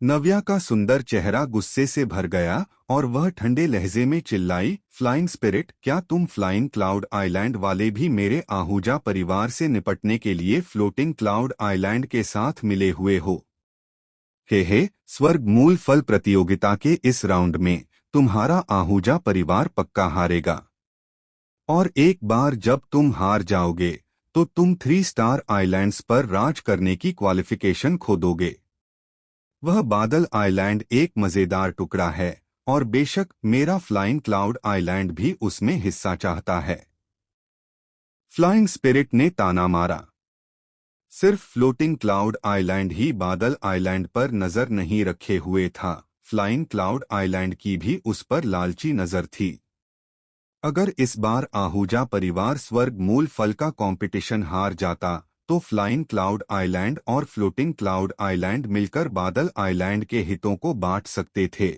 नव्या का सुंदर चेहरा गुस्से से भर गया और वह ठंडे लहजे में चिल्लाई, फ्लाइंग स्पिरिट, क्या तुम फ्लाइंग क्लाउड आइलैंड वाले भी मेरे आहूजा परिवार से निपटने के लिए फ्लोटिंग क्लाउड आइलैंड के साथ मिले हुए हो? हे, स्वर्ग मूल फल प्रतियोगिता के इस राउंड में तुम्हारा आहूजा परिवार पक्का हारेगा। और एक बार जब तुम हार जाओगे तो तुम 3 स्टार आइलैंड्स पर राज करने की क्वालिफिकेशन खो दोगे। वह बादल आइलैंड एक मजेदार टुकड़ा है और बेशक मेरा फ्लाइंग क्लाउड आइलैंड भी उसमें हिस्सा चाहता है। फ्लाइंग स्पिरिट ने ताना मारा। सिर्फ फ्लोटिंग क्लाउड आइलैंड ही बादल आइलैंड पर नजर नहीं रखे हुए था, फ्लाइंग क्लाउड आइलैंड की भी उस पर लालची नजर थी। अगर इस बार आहूजा परिवार स्वर्ग मूल फल का कंपटीशन हार जाता तो फ्लाइंग क्लाउड आइलैंड और फ्लोटिंग क्लाउड आइलैंड मिलकर बादल आइलैंड के हितों को बांट सकते थे।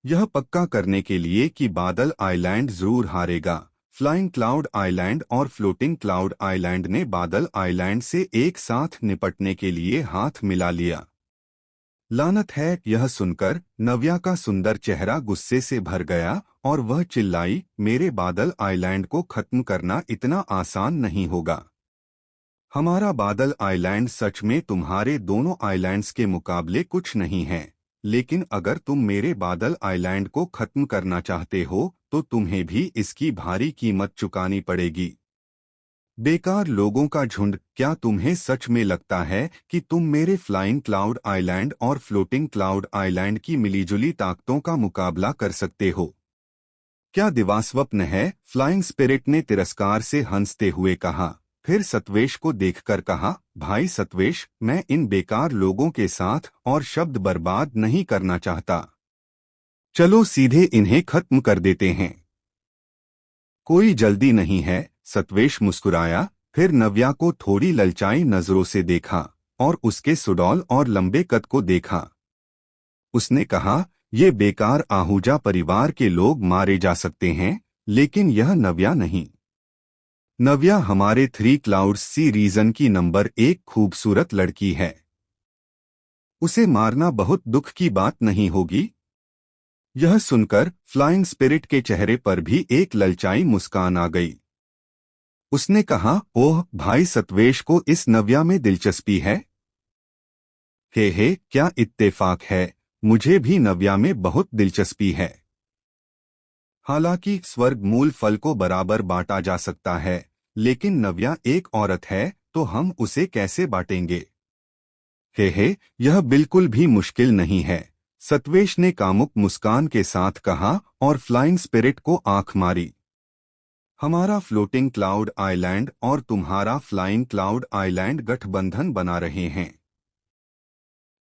यह पक्का करने के लिए कि बादल आइलैंड जरूर हारेगा, फ्लाइंग क्लाउड आइलैंड और फ्लोटिंग क्लाउड आइलैंड ने बादल आइलैंड से एक साथ निपटने के लिए हाथ मिला लिया। लानत है, यह सुनकर नव्या का सुंदर चेहरा गुस्से से भर गया और वह चिल्लाई, मेरे बादल आइलैंड को खत्म करना इतना आसान नहीं होगा। हमारा बादल आइलैंड सच में तुम्हारे दोनों आइलैंड्स के मुकाबले कुछ नहीं है, लेकिन अगर तुम मेरे बादल आइलैंड को खत्म करना चाहते हो तो तुम्हें भी इसकी भारी कीमत चुकानी पड़ेगी। बेकार लोगों का झुंड, क्या तुम्हें सच में लगता है कि तुम मेरे फ्लाइंग क्लाउड आइलैंड और फ्लोटिंग क्लाउड आइलैंड की मिलीजुली ताकतों का मुकाबला कर सकते हो? क्या दिवास्वप्न है? फ्लाइंग स्पिरिट ने तिरस्कार से हंसते हुए कहा। फिर सत्वेश को देखकर कहा, भाई सत्वेश, मैं इन बेकार लोगों के साथ और शब्द बर्बाद नहीं करना चाहता। चलो सीधे इन्हें खत्म कर देते हैं। कोई जल्दी नहीं है, सत्वेश मुस्कुराया, फिर नव्या को थोड़ी ललचाई नजरों से देखा और उसके सुडौल और लंबे कद को देखा। उसने कहा, ये बेकार आहूजा परिवार के लोग मारे जा सकते हैं, लेकिन यह नव्या नहीं। नव्या हमारे 3 क्लाउड्स सी रीजन की नंबर 1 खूबसूरत लड़की है। उसे मारना बहुत दुख की बात नहीं होगी। यह सुनकर फ्लाइंग स्पिरिट के चेहरे पर भी एक ललचाई मुस्कान आ गई। उसने कहा, ओह भाई सत्वेश को इस नव्या में दिलचस्पी है। हे, क्या इत्तेफाक है, मुझे भी नव्या में बहुत दिलचस्पी है। हालांकि स्वर्ग मूल फल को बराबर बांटा जा सकता है, लेकिन नव्या एक औरत है तो हम उसे कैसे बांटेंगे? हे, यह बिल्कुल भी मुश्किल नहीं है, सत्वेश ने कामुक मुस्कान के साथ कहा और फ्लाइंग स्पिरिट को आंख मारी। हमारा फ्लोटिंग क्लाउड आइलैंड और तुम्हारा फ्लाइंग क्लाउड आइलैंड गठबंधन बना रहे हैं।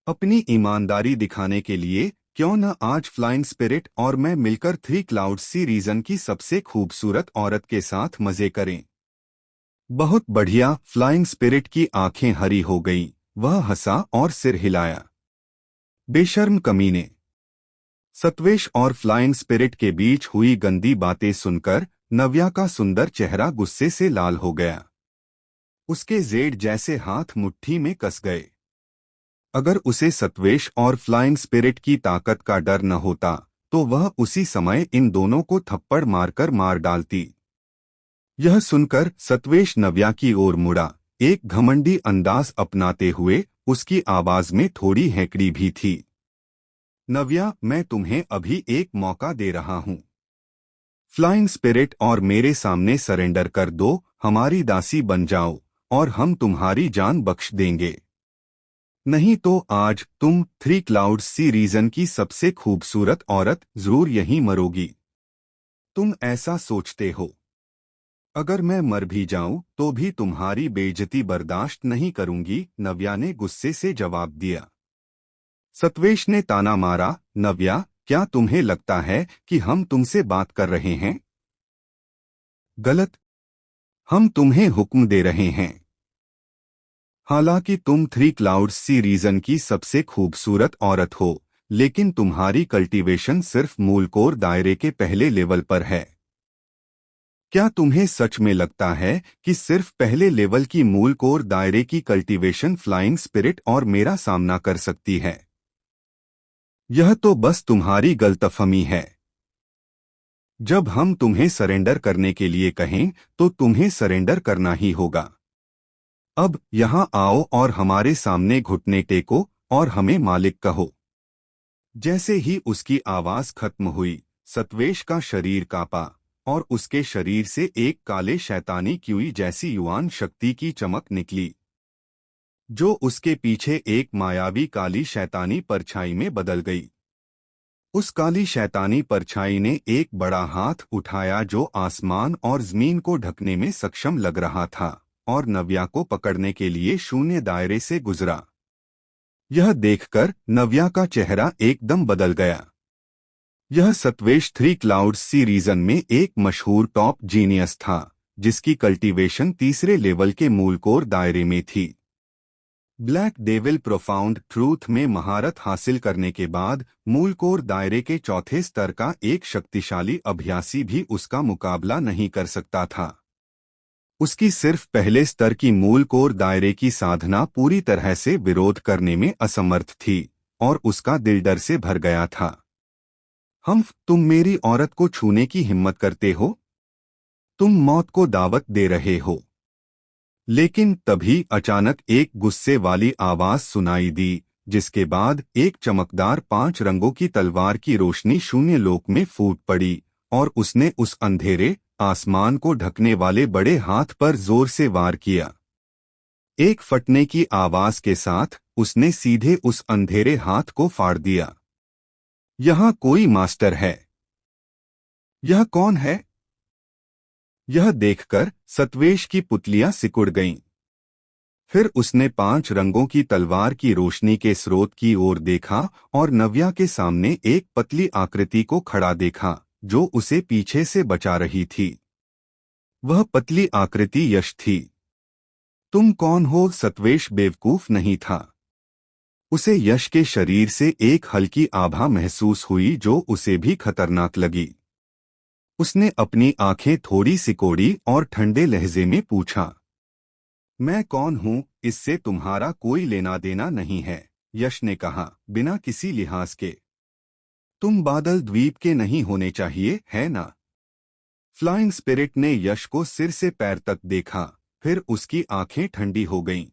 अपनी ईमानदारी दिखाने के लिए क्यों न आज फ्लाइंग स्पिरिट और मैं मिलकर 3 क्लाउड्स सी रीजन की सबसे खूबसूरत औरत के साथ मजे करें। बहुत बढ़िया, फ्लाइंग स्पिरिट की आंखें हरी हो गईं, वह हंसा और सिर हिलाया। बेशर्म कमीने। सत्वेश और फ्लाइंग स्पिरिट के बीच हुई गंदी बातें सुनकर नव्या का सुंदर चेहरा गुस्से से लाल हो गया। उसके जेड जैसे हाथ मुट्ठी में कस गए। अगर उसे सत्वेश और फ्लाइंग स्पिरिट की ताकत का डर न होता तो वह उसी समय इन दोनों को थप्पड़ मारकर मार डालती। यह सुनकर सत्वेश नव्या की ओर मुड़ा, एक घमंडी अंदाज अपनाते हुए। उसकी आवाज में थोड़ी हैकड़ी भी थी। नव्या, मैं तुम्हें अभी एक मौका दे रहा हूं। फ्लाइंग स्पिरिट और मेरे सामने सरेंडर कर दो, हमारी दासी बन जाओ और हम तुम्हारी जान बख्श देंगे। नहीं तो आज तुम 3 क्लाउड्स सी रीजन की सबसे खूबसूरत औरत जरूर यहीं मरोगी। तुम ऐसा सोचते हो? अगर मैं मर भी जाऊं तो भी तुम्हारी बेइज्जती बर्दाश्त नहीं करूंगी, नव्या ने गुस्से से जवाब दिया। सत्वेश ने ताना मारा, नव्या, क्या तुम्हें लगता है कि हम तुमसे बात कर रहे हैं? गलत। हम तुम्हें हुक्म दे रहे हैं। हालांकि तुम 3 क्लाउड्स सी रीजन की सबसे खूबसूरत औरत हो, लेकिन तुम्हारी कल्टीवेशन सिर्फ मूल कोर दायरे के पहले लेवल पर है। क्या तुम्हें सच में लगता है कि सिर्फ पहले लेवल की मूल कोर दायरे की कल्टीवेशन फ्लाइंग स्पिरिट और मेरा सामना कर सकती है? यह तो बस तुम्हारी गलतफहमी है। जब हम तुम्हें सरेंडर करने के लिए कहें तो तुम्हें सरेंडर करना ही होगा। अब यहाँ आओ और हमारे सामने घुटने टेको और हमें मालिक कहो। जैसे ही उसकी आवाज खत्म हुई, सत्वेश का शरीर कांपा और उसके शरीर से एक काले शैतानी क्यूई जैसी युवान शक्ति की चमक निकली, जो उसके पीछे एक मायावी काली शैतानी परछाई में बदल गई। उस काली शैतानी परछाई ने एक बड़ा हाथ उठाया जो आसमान और जमीन को ढकने में सक्षम लग रहा था और नव्या को पकड़ने के लिए शून्य दायरे से गुजरा। यह देखकर नव्या का चेहरा एकदम बदल गया। यह सत्वेश थ्री क्लाउड्स सी रीजन में एक मशहूर टॉप जीनियस था, जिसकी कल्टीवेशन तीसरे लेवल के मूल कोर दायरे में थी। ब्लैक डेविल प्रोफाउंड ट्रूथ में महारत हासिल करने के बाद मूल कोर दायरे के चौथे स्तर का एक शक्तिशाली अभ्यासी भी उसका मुकाबला नहीं कर सकता था। उसकी सिर्फ पहले स्तर की मूल कोर दायरे की साधना पूरी तरह से विरोध करने में असमर्थ थी और उसका दिल डर से भर गया था। तुम मेरी औरत को छूने की हिम्मत करते हो? तुम मौत को दावत दे रहे हो। लेकिन तभी अचानक एक गुस्से वाली आवाज सुनाई दी, जिसके बाद एक चमकदार 5 रंगों की तलवार की रोशनी शून्य लोक में फूट पड़ी और उसने उस अंधेरे आसमान को ढकने वाले बड़े हाथ पर जोर से वार किया। एक फटने की आवाज के साथ उसने सीधे उस अंधेरे हाथ को फाड़ दिया। यहाँ कोई मास्टर है। यह कौन है? यह देखकर सत्वेश की पुतलियां सिकुड़ गईं। फिर उसने 5 रंगों की तलवार की रोशनी के स्रोत की ओर देखा और नव्या के सामने एक पतली आकृति को खड़ा देखा, जो उसे पीछे से बचा रही थी। वह पतली आकृति यश थी। तुम कौन हो? सत्वेश बेवकूफ नहीं था। उसे यश के शरीर से एक हल्की आभा महसूस हुई जो उसे भी खतरनाक लगी। उसने अपनी आंखें थोड़ी सिकोड़ी और ठंडे लहजे में पूछा, मैं कौन हूं? इससे तुम्हारा कोई लेना देना नहीं है, यश ने कहा बिना किसी लिहाज के। तुम बादल द्वीप के नहीं होने चाहिए, है ना? फ्लाइंग स्पिरिट ने यश को सिर से पैर तक देखा, फिर उसकी आंखें ठंडी हो गईं।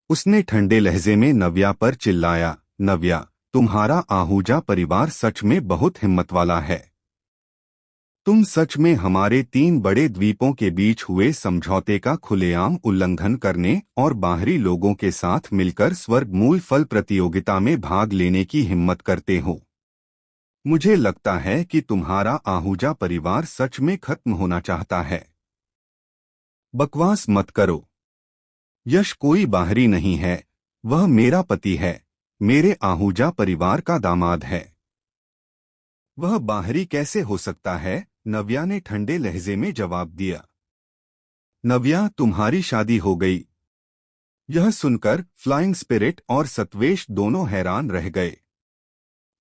उसने ठंडे लहजे में नव्या पर चिल्लाया, नव्या, तुम्हारा आहूजा परिवार सच में बहुत हिम्मत वाला है। तुम सच में हमारे 3 बड़े द्वीपों के बीच हुए समझौते का खुलेआम उल्लंघन करने और बाहरी लोगों के साथ मिलकर स्वर्ग मूल फल प्रतियोगिता में भाग लेने की हिम्मत करते हो। मुझे लगता है कि तुम्हारा आहूजा परिवार सच में खत्म होना चाहता है। बकवास मत करो। यश कोई बाहरी नहीं है, वह मेरा पति है, मेरे आहूजा परिवार का दामाद है। वह बाहरी कैसे हो सकता है? नव्या ने ठंडे लहजे में जवाब दिया। नव्या, तुम्हारी शादी हो गई। यह सुनकर फ्लाइंग स्पिरिट और सत्वेश दोनों हैरान रह गए।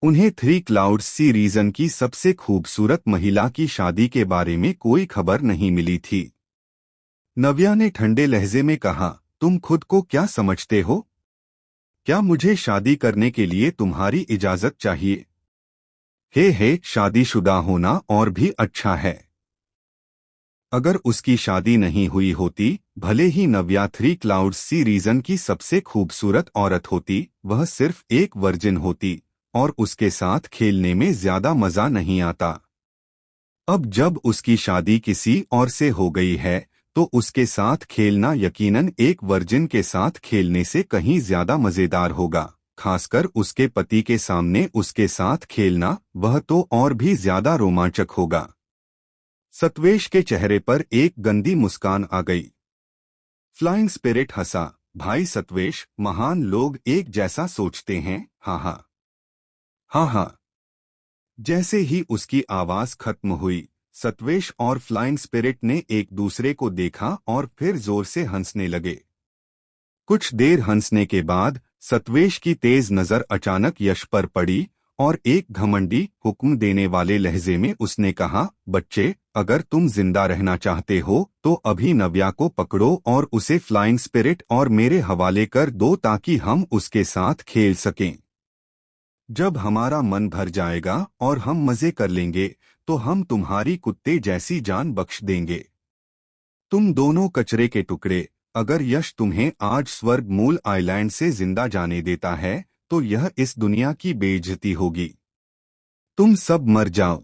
उन्हें 3 क्लाउड्स सी रीजन की सबसे खूबसूरत महिला की शादी के बारे में कोई खबर नहीं मिली थी। नव्या ने ठंडे लहजे में कहा, तुम खुद को क्या समझते हो? क्या मुझे शादी करने के लिए तुम्हारी इजाजत चाहिए? हे, शादीशुदा होना और भी अच्छा है। अगर उसकी शादी नहीं हुई होती, भले ही नव्या 3 क्लाउड्स सी रीजन की सबसे खूबसूरत औरत होती, वह सिर्फ एक वर्जिन होती और उसके साथ खेलने में ज्यादा मजा नहीं आता। अब जब उसकी शादी किसी और से हो गई है, तो उसके साथ खेलना यकीनन एक वर्जिन के साथ खेलने से कहीं ज्यादा मजेदार होगा। खासकर उसके पति के सामने उसके साथ खेलना, वह तो और भी ज्यादा रोमांचक होगा। सत्वेश के चेहरे पर एक गंदी मुस्कान आ गई। फ्लाइंग स्पिरिट हंसा, भाई सत्वेश, महान लोग एक जैसा सोचते हैं, हाँ हाँ। हाँ हाँ। जैसे ही उसकी आवाज खत्म हुई, सत्वेश और फ्लाइंग स्पिरिट ने एक दूसरे को देखा और फिर जोर से हंसने लगे। कुछ देर हंसने के बाद सत्वेश की तेज नजर अचानक यश पर पड़ी और एक घमंडी हुक्म देने वाले लहजे में उसने कहा, बच्चे, अगर तुम जिंदा रहना चाहते हो तो अभी नव्या को पकड़ो और उसे फ्लाइंग स्पिरिट और मेरे हवाले कर दो ताकि हम उसके साथ खेल सकें। जब हमारा मन भर जाएगा और हम मजे कर लेंगे तो हम तुम्हारी कुत्ते जैसी जान बख्श देंगे। तुम दोनों कचरे के टुकड़े, अगर यश तुम्हें आज स्वर्ग मूल आइलैंड से जिंदा जाने देता है तो यह इस दुनिया की बेइज्जती होगी। तुम सब मर जाओ।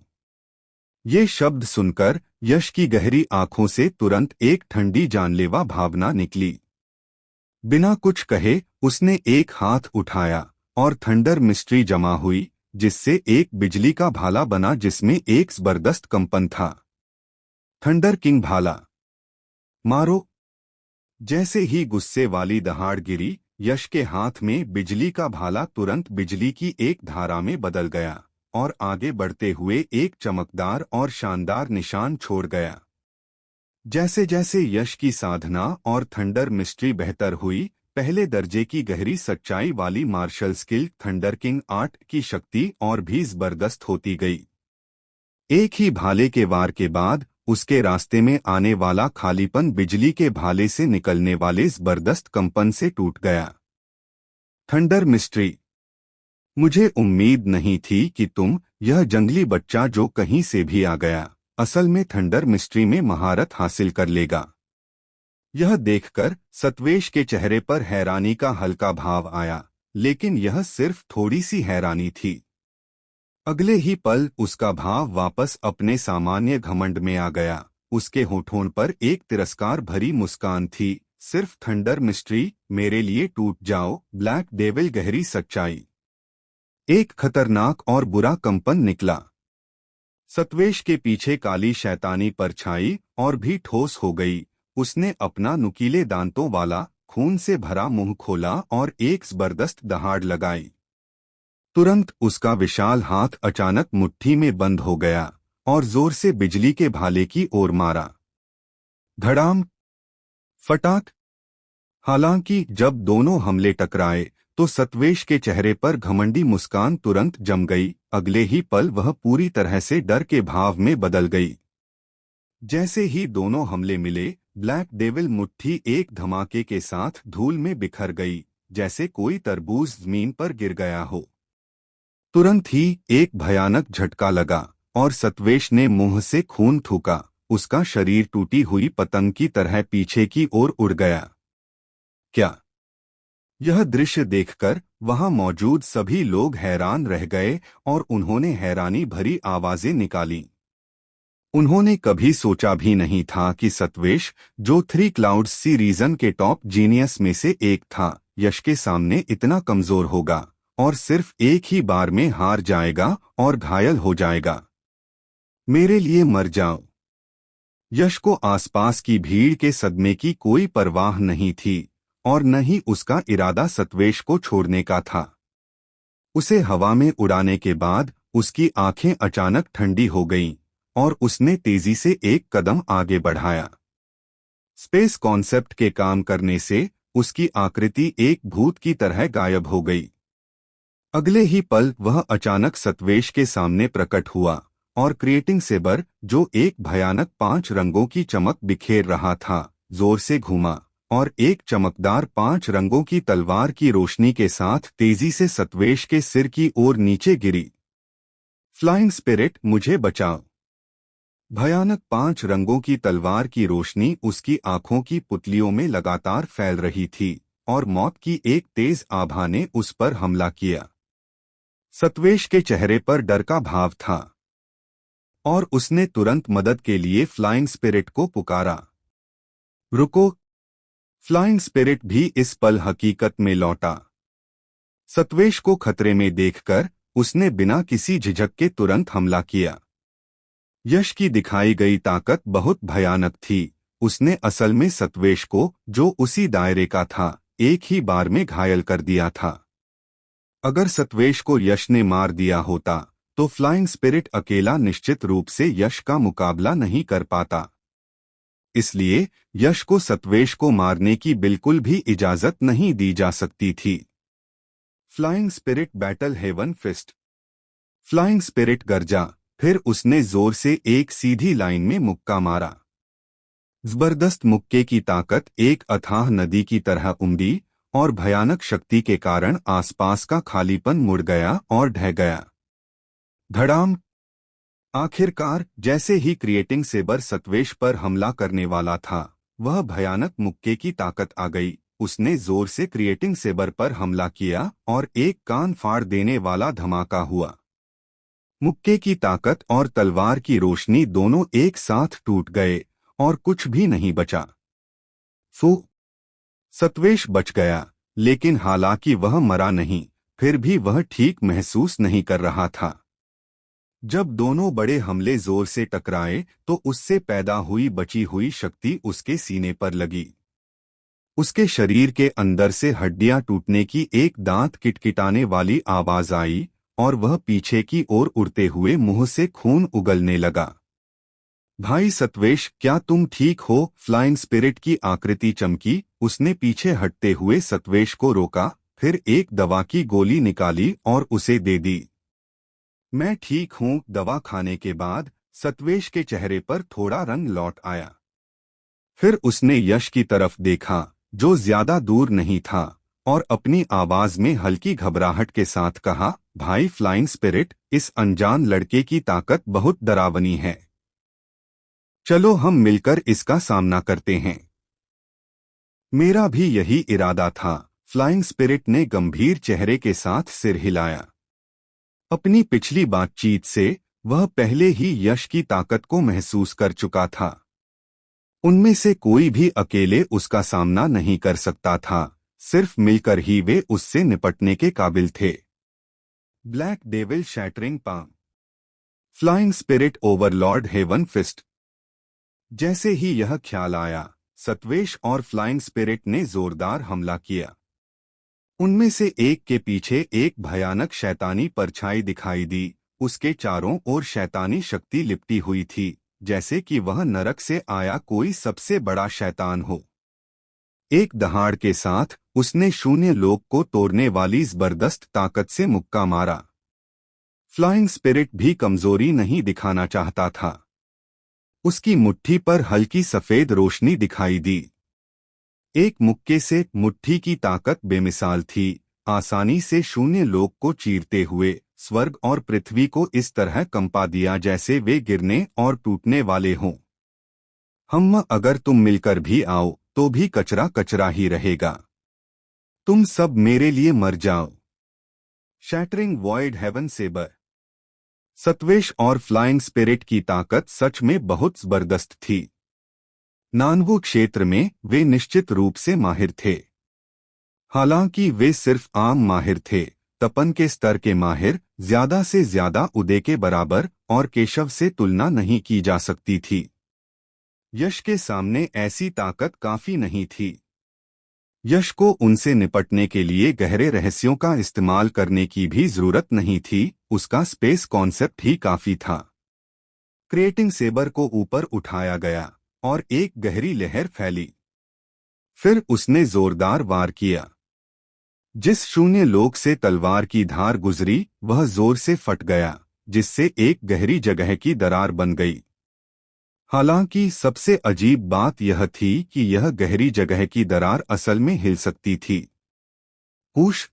ये शब्द सुनकर यश की गहरी आंखों से तुरंत एक ठंडी जानलेवा भावना निकली। बिना कुछ कहे उसने एक हाथ उठाया और थंडर मिस्ट्री जमा हुई, जिससे एक बिजली का भाला बना जिसमें एक जबरदस्त कंपन था। थंडर किंग भाला मारो। जैसे ही गुस्से वाली दहाड़ गिरी, यश के हाथ में बिजली का भाला तुरंत बिजली की एक धारा में बदल गया और आगे बढ़ते हुए एक चमकदार और शानदार निशान छोड़ गया। जैसे जैसे यश की साधना और थंडर मिस्ट्री बेहतर हुई, पहले दर्जे की गहरी सच्चाई वाली martial skill thunder king art की शक्ति और भी जबरदस्त होती गई। एक ही भाले के वार के बाद उसके रास्ते में आने वाला खालीपन बिजली के भाले से निकलने वाले जबरदस्त कंपन से टूट गया। थंडर मिस्ट्री, मुझे उम्मीद नहीं थी कि तुम, यह जंगली बच्चा जो कहीं से भी आ गया, असल में थंडर मिस्ट्री में महारत हासिल कर लेगा। यह देखकर सत्वेश के चेहरे पर हैरानी का हल्का भाव आया, लेकिन यह सिर्फ थोड़ी सी हैरानी थी। अगले ही पल उसका भाव वापस अपने सामान्य घमंड में आ गया। उसके होठों पर एक तिरस्कार भरी मुस्कान थी। सिर्फ थंडर मिस्ट्री, मेरे लिए टूट जाओ। ब्लैक डेविल गहरी सच्चाई। एक खतरनाक और बुरा कंपन निकला। सत्वेश के पीछे काली शैतानी परछाई और भी ठोस हो गई। उसने अपना नुकीले दांतों वाला खून से भरा मुंह खोला और एक जबरदस्त दहाड़ लगाई। तुरंत उसका विशाल हाथ अचानक मुट्ठी में बंद हो गया और जोर से बिजली के भाले की ओर मारा। धड़ाम, फटाक। हालांकि जब दोनों हमले टकराए तो सत्वेश के चेहरे पर घमंडी मुस्कान तुरंत जम गई। अगले ही पल वह पूरी तरह से डर के भाव में बदल गई। जैसे ही दोनों हमले मिले, ब्लैक डेविल मुट्ठी एक धमाके के साथ धूल में बिखर गई, जैसे कोई तरबूज जमीन पर गिर गया हो। तुरंत ही एक भयानक झटका लगा और सत्वेश ने मुंह से खून थूका। उसका शरीर टूटी हुई पतंग की तरह पीछे की ओर उड़ गया। क्या? यह दृश्य देखकर वहां मौजूद सभी लोग हैरान रह गए और उन्होंने हैरानी भरी आवाजें निकाली। उन्होंने कभी सोचा भी नहीं था कि सत्वेश, जो थ्री क्लाउड्स सीरीजन के टॉप जीनियस में से एक था, यश के सामने इतना कमजोर होगा और सिर्फ एक ही बार में हार जाएगा और घायल हो जाएगा। मेरे लिए मर जाओ। यश को आसपास की भीड़ के सदमे की कोई परवाह नहीं थी और न ही उसका इरादा सत्वेश को छोड़ने का था। उसे हवा में उड़ाने के बाद उसकी आंखें अचानक ठंडी हो गईं और उसने तेजी से एक कदम आगे बढ़ाया। स्पेस कॉन्सेप्ट के काम करने से उसकी आकृति एक भूत की तरह गायब हो गई। अगले ही पल वह अचानक सत्वेश के सामने प्रकट हुआ और क्रिएटिंग सेबर, जो एक भयानक 5 रंगों की चमक बिखेर रहा था, जोर से घूमा और एक चमकदार 5 रंगों की तलवार की रोशनी के साथ तेजी से सत्वेश के सिर की ओर नीचे गिरी। फ्लाइंग स्पिरिट, मुझे बचाओ। भयानक 5 रंगों की तलवार की रोशनी उसकी आंखों की पुतलियों में लगातार फैल रही थी और मौत की एक तेज आभा ने उस पर हमला किया। सत्वेश के चेहरे पर डर का भाव था और उसने तुरंत मदद के लिए फ्लाइंग स्पिरिट को पुकारा। रुको! फ्लाइंग स्पिरिट भी इस पल हकीकत में लौटा। सत्वेश को खतरे में देखकर उसने बिना किसी झिझक के तुरंत हमला किया। यश की दिखाई गई ताकत बहुत भयानक थी। उसने असल में सत्वेश को, जो उसी दायरे का था, एक ही बार में घायल कर दिया था। अगर सत्वेश को यश ने मार दिया होता तो फ्लाइंग स्पिरिट अकेला निश्चित रूप से यश का मुकाबला नहीं कर पाता। इसलिए यश को सत्वेश को मारने की बिल्कुल भी इजाजत नहीं दी जा सकती थी। Flying spirit battle heaven fist. Flying spirit गरजा, फिर उसने जोर से एक सीधी लाइन में मुक्का मारा। जबरदस्त मुक्के की ताकत एक अथाह नदी की तरह उमड़ी और भयानक शक्ति के कारण आसपास का खालीपन मुड़ गया और ढह गया। धड़ाम। आखिरकार जैसे ही क्रिएटिंग सेबर सत्वेश पर हमला करने वाला था, वह भयानक मुक्के की ताकत आ गई। उसने जोर से क्रिएटिंग सेबर पर हमला किया और एक कान फाड़ देने वाला धमाका हुआ। मुक्के की ताकत और तलवार की रोशनी दोनों एक साथ टूट गए और कुछ भी नहीं बचा। फू। सत्वेश बच गया, लेकिन हालांकि वह मरा नहीं, फिर भी वह ठीक महसूस नहीं कर रहा था। जब दोनों बड़े हमले जोर से टकराए तो उससे पैदा हुई बची हुई शक्ति उसके सीने पर लगी। उसके शरीर के अंदर से हड्डियां टूटने की एक दांत किटकिटाने वाली आवाज आई और वह पीछे की ओर उड़ते हुए मुंह से खून उगलने लगा। भाई सत्वेश, क्या तुम ठीक हो? फ्लाइंग स्पिरिट की आकृति चमकी। उसने पीछे हटते हुए सत्वेश को रोका, फिर एक दवा की गोली निकाली और उसे दे दी। मैं ठीक हूँ। दवा खाने के बाद सत्वेश के चेहरे पर थोड़ा रंग लौट आया। फिर उसने यश की तरफ देखा, जो ज्यादा दूर नहीं था, और अपनी आवाज में हल्की घबराहट के साथ कहा, भाई फ्लाइंग स्पिरिट, इस अनजान लड़के की ताकत बहुत डरावनी है। चलो हम मिलकर इसका सामना करते हैं। मेरा भी यही इरादा था। फ्लाइंग स्पिरिट ने गंभीर चेहरे के साथ सिर हिलाया। अपनी पिछली बातचीत से वह पहले ही यश की ताकत को महसूस कर चुका था। उनमें से कोई भी अकेले उसका सामना नहीं कर सकता था, सिर्फ मिलकर ही वे उससे निपटने के काबिल थे। Black devil shattering palm. Flying spirit overlord heaven fist. जैसे ही यह ख्याल आया, सत्वेश और फ्लाइंग स्पिरिट ने जोरदार हमला किया। उनमें से एक के पीछे एक भयानक शैतानी परछाई दिखाई दी। उसके चारों ओर शैतानी शक्ति लिपटी हुई थी, जैसे कि वह नरक से आया कोई सबसे बड़ा शैतान हो। एक दहाड़ के साथ उसने शून्य लोक को तोड़ने वाली जबरदस्त ताकत से मुक्का मारा। फ्लाइंग स्पिरिट भी कमजोरी नहीं दिखाना चाहता था। उसकी मुट्ठी पर हल्की सफेद रोशनी दिखाई दी। एक मुक्के से मुट्ठी की ताकत बेमिसाल थी, आसानी से शून्य लोक को चीरते हुए स्वर्ग और पृथ्वी को इस तरह कंपा दिया जैसे वे गिरने और टूटने वाले हों। अगर तुम मिलकर भी आओ तो भी कचरा कचरा ही रहेगा। तुम सब मेरे लिए मर जाओ। Shattering void heaven sabre. सत्वेश और फ्लाइंग स्पिरिट की ताकत सच में बहुत जबरदस्त थी। नानवू क्षेत्र में वे निश्चित रूप से माहिर थे। हालांकि वे सिर्फ आम माहिर थे, तपन के स्तर के माहिर ज्यादा से ज्यादा उदय के बराबर और केशव से तुलना नहीं की जा सकती थी। यश के सामने ऐसी ताकत काफी नहीं थी। यश को उनसे निपटने के लिए गहरे रहस्यों का इस्तेमाल करने की भी जरूरत नहीं थी, उसका स्पेस कॉन्सेप्ट ही काफी था। क्रिएटिंग सेबर को ऊपर उठाया गया और एक गहरी लहर फैली। फिर उसने जोरदार वार किया। जिस शून्य लोक से तलवार की धार गुजरी वह जोर से फट गया, जिससे एक गहरी जगह की दरार बन गई। हालांकि सबसे अजीब बात यह थी कि यह गहरी जगह की दरार असल में हिल सकती थी। हुश।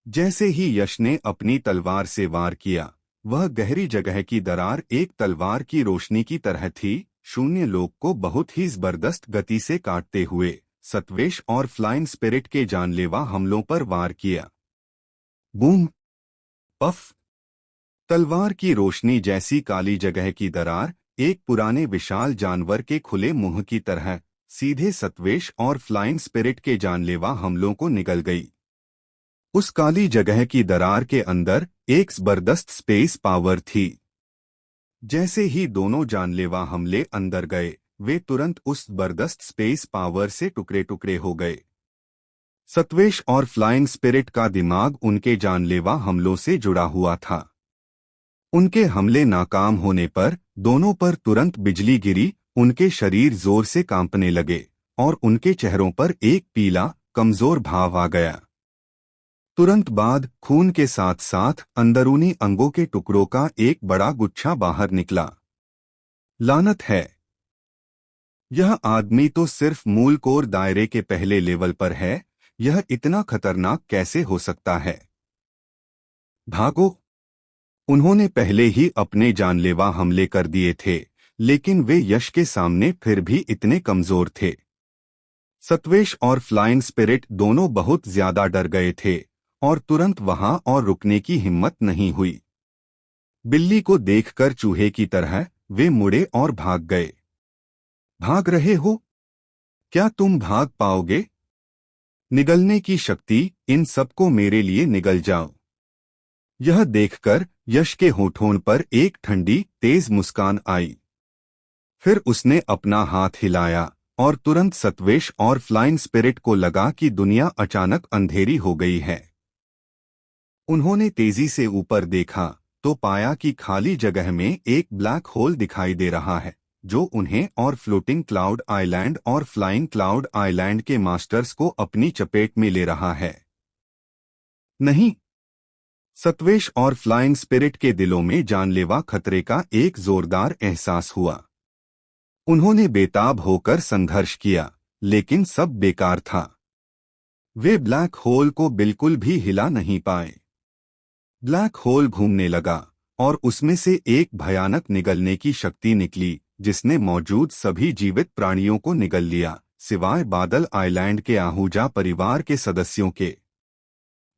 जैसे ही यश ने अपनी तलवार से वार किया, वह गहरी जगह की दरार एक तलवार की रोशनी की तरह थी, शून्य लोक को बहुत ही जबरदस्त गति से काटते हुए सत्वेश और फ्लाइंग स्पिरिट के जानलेवा हमलों पर वार किया। बूम। पफ। तलवार की रोशनी जैसी काली जगह की दरार एक पुराने विशाल जानवर के खुले मुंह की तरह सीधे सत्वेश और फ्लाइंग स्पिरिट के जानलेवा हमलों को निगल गई। उस काली जगह की दरार के अंदर एक जबरदस्त स्पेस पावर थी। जैसे ही दोनों जानलेवा हमले अंदर गए, वे तुरंत उस जबरदस्त स्पेस पावर से टुकड़े टुकड़े हो गए। सत्वेश और फ्लाइंग स्पिरिट का दिमाग उनके जानलेवा हमलों से जुड़ा हुआ था। उनके हमले नाकाम होने पर दोनों पर तुरंत बिजली गिरी, उनके शरीर जोर से कांपने लगे और उनके चेहरों पर एक पीला कमजोर भाव आ गया। तुरंत बाद खून के साथ साथ अंदरूनी अंगों के टुकड़ों का एक बड़ा गुच्छा बाहर निकला। लानत है, यह आदमी तो सिर्फ मूल कोर दायरे के पहले लेवल पर है, यह इतना खतरनाक कैसे हो सकता है? भागो! उन्होंने पहले ही अपने जानलेवा हमले कर दिए थे, लेकिन वे यश के सामने फिर भी इतने कमजोर थे। सत्वेश और फ्लाइंग स्पिरिट दोनों बहुत ज्यादा डर गए थे और तुरंत वहां और रुकने की हिम्मत नहीं हुई। बिल्ली को देखकर चूहे की तरह वे मुड़े और भाग गए। भाग रहे हो? क्या तुम भाग पाओगे? निगलने की शक्ति, इन सबको मेरे लिए निगल जाओ। यह देखकर यश के होठों पर एक ठंडी तेज मुस्कान आई। फिर उसने अपना हाथ हिलाया और तुरंत सत्वेश और फ्लाइंग स्पिरिट को लगा कि दुनिया अचानक अंधेरी हो गई है। उन्होंने तेजी से ऊपर देखा तो पाया कि खाली जगह में एक ब्लैक होल दिखाई दे रहा है, जो उन्हें और फ्लोटिंग क्लाउड आइलैंड और फ्लाइंग क्लाउड आइलैंड के मास्टर्स को अपनी चपेट में ले रहा है। नहीं! सत्वेश और फ्लाइंग स्पिरिट के दिलों में जानलेवा खतरे का एक जोरदार एहसास हुआ। उन्होंने बेताब होकर संघर्ष किया, लेकिन सब बेकार था। वे ब्लैक होल को बिल्कुल भी हिला नहीं पाए। ब्लैक होल घूमने लगा और उसमें से एक भयानक निगलने की शक्ति निकली, जिसने मौजूद सभी जीवित प्राणियों को निगल लिया, सिवाय बादल आइलैंड के आहूजा परिवार के सदस्यों के।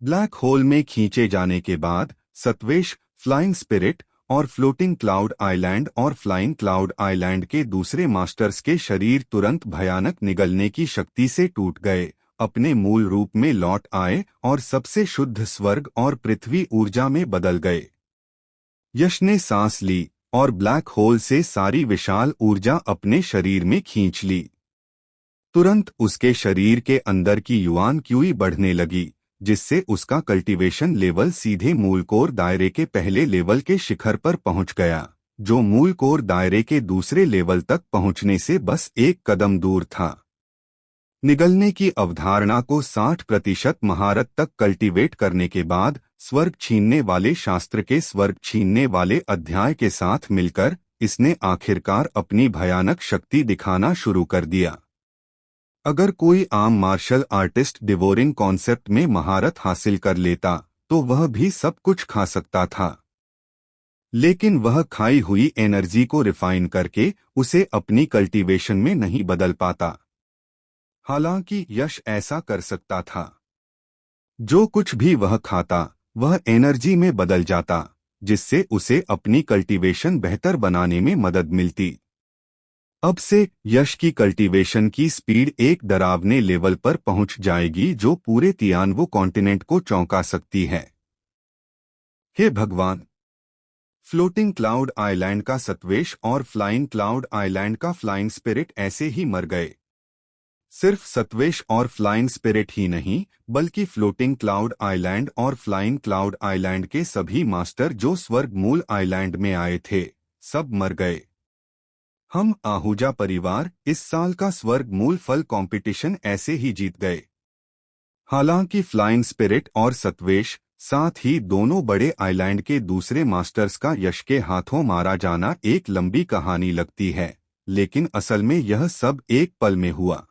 ब्लैक होल में खींचे जाने के बाद सत्वेश, फ्लाइंग स्पिरिट और फ्लोटिंग क्लाउड आइलैंड और फ्लाइंग क्लाउड आइलैंड के दूसरे मास्टर्स के शरीर तुरंत भयानक निगलने की शक्ति से टूट गए, अपने मूल रूप में लौट आए और सबसे शुद्ध स्वर्ग और पृथ्वी ऊर्जा में बदल गए। यश ने सांस ली और ब्लैक होल से सारी विशाल ऊर्जा अपने शरीर में खींच ली। तुरंत उसके शरीर के अंदर की युआन क्यूई बढ़ने लगी, जिससे उसका कल्टीवेशन लेवल सीधे मूल कोर दायरे के पहले लेवल के शिखर पर पहुंच गया, जो मूल कोर दायरे के दूसरे लेवल तक पहुंचने से बस एक कदम दूर था। निगलने की अवधारणा को 60% महारत तक कल्टीवेट करने के बाद स्वर्ग छीनने वाले शास्त्र के स्वर्ग छीनने वाले अध्याय के साथ मिलकर इसने आखिरकार अपनी भयानक शक्ति दिखाना शुरू कर दिया। अगर कोई आम मार्शल आर्टिस्ट डिवोरिंग कॉन्सेप्ट में महारत हासिल कर लेता तो वह भी सब कुछ खा सकता था, लेकिन वह खाई हुई एनर्जी को रिफाइन करके उसे अपनी कल्टीवेशन में नहीं बदल पाता। हालांकि यश ऐसा कर सकता था। जो कुछ भी वह खाता वह एनर्जी में बदल जाता, जिससे उसे अपनी कल्टीवेशन बेहतर बनाने में मदद मिलती। अब से यश की कल्टीवेशन की स्पीड एक डरावने लेवल पर पहुंच जाएगी, जो पूरे तियानवो कॉन्टिनेंट को चौंका सकती है। हे भगवान! फ्लोटिंग क्लाउड आइलैंड का सत्वेश और फ्लाइंग क्लाउड आइलैंड का फ्लाइंग स्पिरिट ऐसे ही मर गए। सिर्फ सत्वेश और फ्लाइंग स्पिरिट ही नहीं, बल्कि फ्लोटिंग क्लाउड आइलैंड और फ्लाइंग क्लाउड आइलैंड के सभी मास्टर जो स्वर्ग मूल आइलैंड में आए थे, सब मर गए। हम आहूजा परिवार इस साल का स्वर्ग मूल फल कंपटीशन ऐसे ही जीत गए। हालांकि फ्लाइंग स्पिरिट और सत्वेश, साथ ही दोनों बड़े आइलैंड के दूसरे मास्टर्स का यश के हाथों मारा जाना एक लंबी कहानी लगती है, लेकिन असल में यह सब एक पल में हुआ।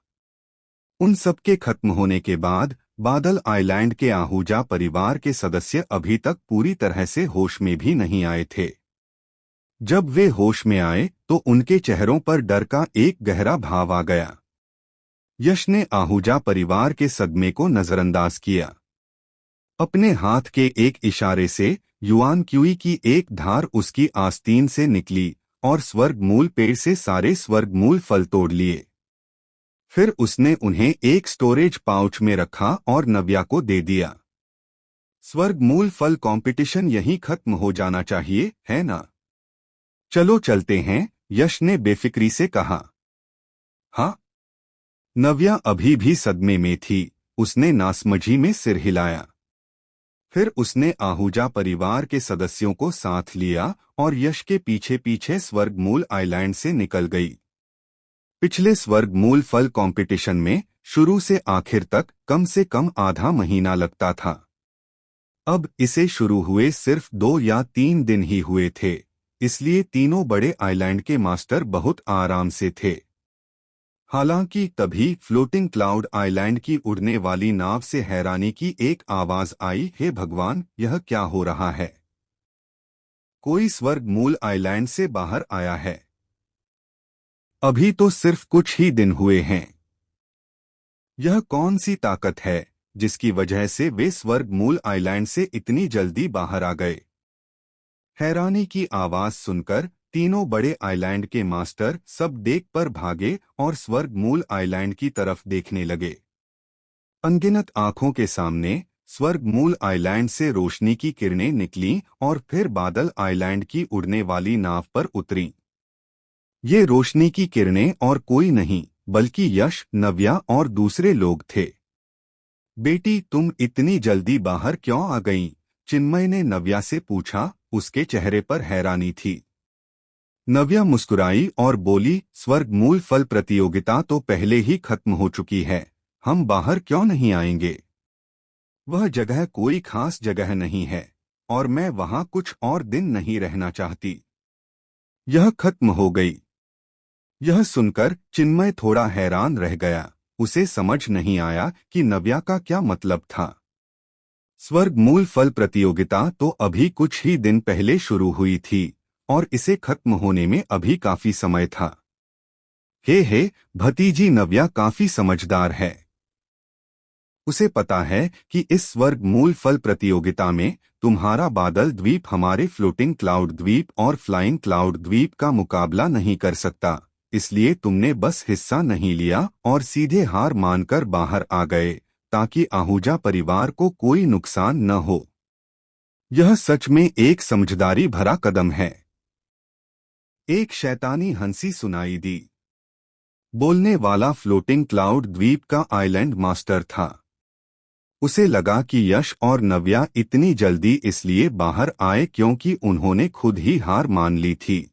उन सबके खत्म होने के बाद बादल आइलैंड के आहूजा परिवार के सदस्य अभी तक पूरी तरह से होश में भी नहीं आए थे। जब वे होश में आए तो उनके चेहरों पर डर का एक गहरा भाव आ गया। यश ने आहूजा परिवार के सदमे को नजरअंदाज किया। अपने हाथ के एक इशारे से युआन क्यूई की एक धार उसकी आस्तीन से निकली और स्वर्ग मूल पेड़ से सारे स्वर्ग मूल फल तोड़ लिए। फिर उसने उन्हें एक स्टोरेज पाउच में रखा और नव्या को दे दिया। स्वर्ग मूल फल कंपटीशन यहीं खत्म हो जाना चाहिए, है ना? चलो चलते हैं, यश ने बेफिक्री से कहा। हाँ? नव्या अभी भी सदमे में थी, उसने नासमझी में सिर हिलाया। फिर उसने आहूजा परिवार के सदस्यों को साथ लिया और यश के पीछे पीछे स्वर्ग मूल आइलैंड से निकल गई। पिछले स्वर्ग मूल फल कंपटीशन में शुरू से आखिर तक कम से कम आधा महीना लगता था। अब इसे शुरू हुए सिर्फ 2 या 3 दिन ही हुए थे, इसलिए तीनों बड़े आइलैंड के मास्टर बहुत आराम से थे। हालांकि तभी फ्लोटिंग क्लाउड आइलैंड की उड़ने वाली नाव से हैरानी की एक आवाज आई, हे भगवान, यह क्या हो रहा है? कोई स्वर्ग मूल आइलैंड से बाहर आया है। अभी तो सिर्फ कुछ ही दिन हुए हैं। यह कौन सी ताकत है जिसकी वजह से वे स्वर्ग मूल आइलैंड से इतनी जल्दी बाहर आ गए? हैरानी की आवाज सुनकर तीनों बड़े आइलैंड के मास्टर सब देख पर भागे और स्वर्ग मूल आइलैंड की तरफ देखने लगे। अनगिनत आंखों के सामने स्वर्ग मूल आइलैंड से रोशनी की किरणें निकलीं और फिर बादल आइलैंड की उड़ने वाली नाव पर उतरीं। ये रोशनी की किरणें और कोई नहीं बल्कि यश, नव्या और दूसरे लोग थे। बेटी, तुम इतनी जल्दी बाहर क्यों आ गईं? चिन्मय ने नव्या से पूछा। उसके चेहरे पर हैरानी थी। नव्या मुस्कुराई और बोली, स्वर्ग मूल फल प्रतियोगिता तो पहले ही खत्म हो चुकी है, हम बाहर क्यों नहीं आएंगे? वह जगह कोई खास जगह नहीं है और मैं वहां कुछ और दिन नहीं रहना चाहती। यह खत्म हो गई। यह सुनकर चिन्मय थोड़ा हैरान रह गया। उसे समझ नहीं आया कि नव्या का क्या मतलब था। स्वर्ग मूल फल प्रतियोगिता तो अभी कुछ ही दिन पहले शुरू हुई थी और इसे खत्म होने में अभी काफी समय था। हे, भतीजी नव्या काफी समझदार है। उसे पता है कि इस स्वर्ग मूल फल प्रतियोगिता में तुम्हारा बादल द्वीप हमारे फ्लोटिंग क्लाउड द्वीप और फ्लाइंग क्लाउड द्वीप का मुकाबला नहीं कर सकता, इसलिए तुमने बस हिस्सा नहीं लिया और सीधे हार मानकर बाहर आ गए ताकि आहूजा परिवार को कोई नुकसान न हो। यह सच में एक समझदारी भरा कदम है। एक शैतानी हंसी सुनाई दी। बोलने वाला फ्लोटिंग क्लाउड द्वीप का आइलैंड मास्टर था। उसे लगा कि यश और नव्या इतनी जल्दी इसलिए बाहर आए क्योंकि उन्होंने खुद ही हार मान ली थी।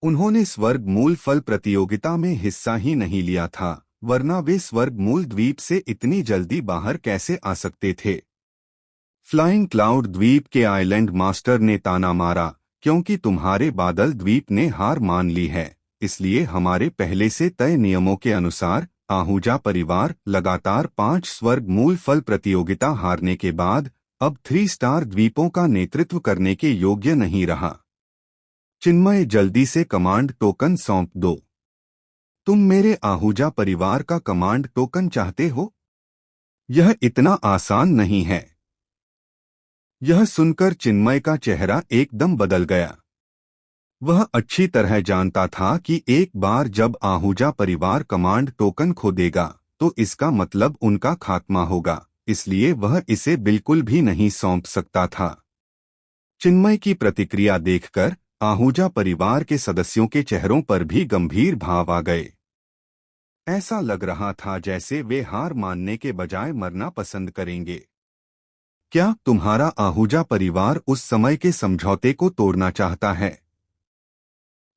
उन्होंने स्वर्ग मूल फल प्रतियोगिता में हिस्सा ही नहीं लिया था, वरना वे स्वर्ग मूल द्वीप से इतनी जल्दी बाहर कैसे आ सकते थे? फ्लाइंग क्लाउड द्वीप के आइलैंड मास्टर ने ताना मारा, क्योंकि तुम्हारे बादल द्वीप ने हार मान ली है, इसलिए हमारे पहले से तय नियमों के अनुसार आहूजा परिवार लगातार 5 स्वर्ग मूल फल प्रतियोगिता हारने के बाद अब 3 स्टार द्वीपों का नेतृत्व करने के योग्य नहीं रहा। चिन्मय, जल्दी से कमांड टोकन सौंप दो। तुम मेरे आहूजा परिवार का कमांड टोकन चाहते हो? यह इतना आसान नहीं है। यह सुनकर चिन्मय का चेहरा एकदम बदल गया। वह अच्छी तरह जानता था कि एक बार जब आहूजा परिवार कमांड टोकन खो देगा तो इसका मतलब उनका खात्मा होगा, इसलिए वह इसे बिल्कुल भी नहीं सौंप सकता था। चिन्मय की प्रतिक्रिया देखकर आहूजा परिवार के सदस्यों के चेहरों पर भी गंभीर भाव आ गए। ऐसा लग रहा था जैसे वे हार मानने के बजाय मरना पसंद करेंगे। क्या तुम्हारा आहूजा परिवार उस समय के समझौते को तोड़ना चाहता है?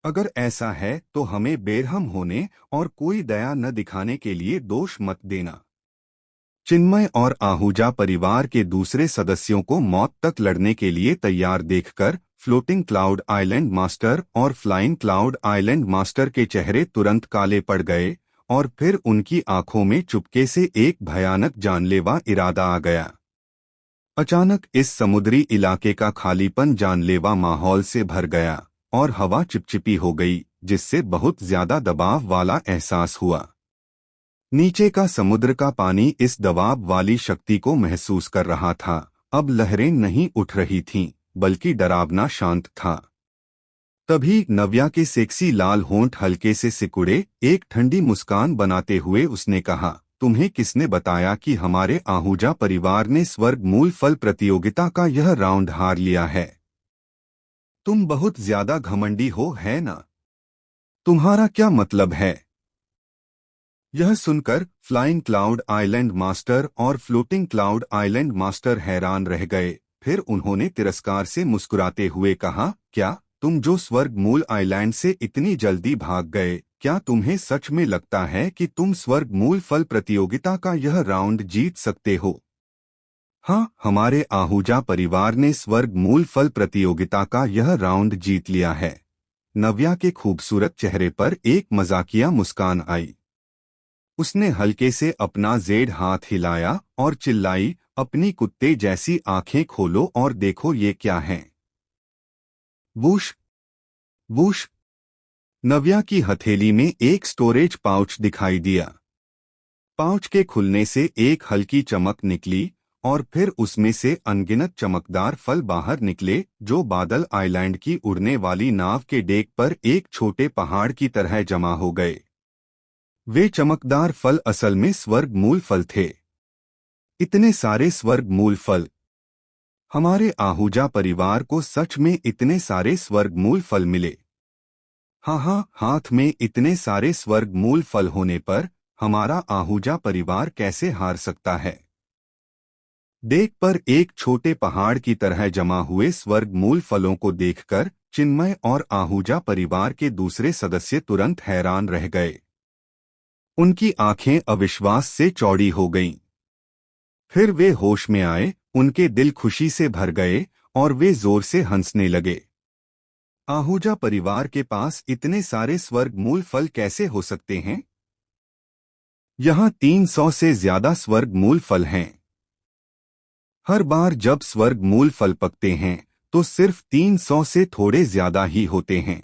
अगर ऐसा है तो हमें बेरहम होने और कोई दया न दिखाने के लिए दोष मत देना। चिन्मय और आहूजा परिवार के दूसरे सदस्यों को मौत तक लड़ने के लिए तैयार देखकर फ्लोटिंग क्लाउड आइलैंड मास्टर और फ्लाइंग क्लाउड आइलैंड मास्टर के चेहरे तुरंत काले पड़ गए और फिर उनकी आंखों में चुपके से एक भयानक जानलेवा इरादा आ गया। अचानक इस समुद्री इलाके का खालीपन जानलेवा माहौल से भर गया और हवा चिपचिपी हो गई, जिससे बहुत ज्यादा दबाव वाला एहसास हुआ। नीचे का समुद्र का पानी इस दबाव वाली शक्ति को महसूस कर रहा था। अब लहरें नहीं उठ रही थीं, बल्कि डरावना शांत था। तभी नव्या के सेक्सी लाल होंठ हल्के से सिकुड़े। एक ठंडी मुस्कान बनाते हुए उसने कहा, तुम्हें किसने बताया कि हमारे आहूजा परिवार ने स्वर्ग मूल फल प्रतियोगिता का यह राउंड हार लिया है? तुम बहुत ज्यादा घमंडी हो, है ना? तुम्हारा क्या मतलब है? यह सुनकर फ्लाइंग क्लाउड आइलैंड मास्टर और फ्लोटिंग क्लाउड आइलैंड मास्टर हैरान रह गए। फिर उन्होंने तिरस्कार से मुस्कुराते हुए कहा, क्या तुम जो स्वर्ग मूल आइलैंड से इतनी जल्दी भाग गए, क्या तुम्हें सच में लगता है कि तुम स्वर्ग मूल फल प्रतियोगिता का यह राउंड जीत सकते हो? हाँ, हमारे आहूजा परिवार ने स्वर्ग मूल फल प्रतियोगिता का यह राउंड जीत लिया है। नव्या के खूबसूरत चेहरे पर एक मजाकिया मुस्कान आई। उसने हल्के से अपना जेड हाथ हिलाया और चिल्लाई, अपनी कुत्ते जैसी आंखें खोलो और देखो ये क्या है। Whoosh whoosh. नव्या की हथेली में एक स्टोरेज पाउच दिखाई दिया। पाउच के खुलने से एक हल्की चमक निकली और फिर उसमें से अनगिनत चमकदार फल बाहर निकले जो बादल आइलैंड की उड़ने वाली नाव के डेक पर एक छोटे पहाड़ की तरह जमा हो गए। वे चमकदार फल असल में स्वर्ग मूल फल थे। इतने सारे स्वर्ग मूल फल! हमारे आहूजा परिवार को सच में इतने सारे स्वर्ग मूल फल मिले। हाँ हाँ, हाथ में इतने सारे स्वर्ग मूल फल होने पर हमारा आहूजा परिवार कैसे हार सकता है। डेक पर एक छोटे पहाड़ की तरह जमा हुए स्वर्ग मूल फलों को देखकर चिन्मय और आहूजा परिवार के दूसरे सदस्य तुरंत हैरान रह गए। उनकी आंखें अविश्वास से चौड़ी हो गईं। फिर वे होश में आए, उनके दिल खुशी से भर गए और वे जोर से हंसने लगे। आहूजा परिवार के पास इतने सारे स्वर्ग मूल फल कैसे हो सकते हैं? यहाँ 300 से ज्यादा स्वर्ग मूल फल हैं। हर बार जब स्वर्ग मूल फल पकते हैं तो सिर्फ 300 से थोड़े ज्यादा ही होते हैं।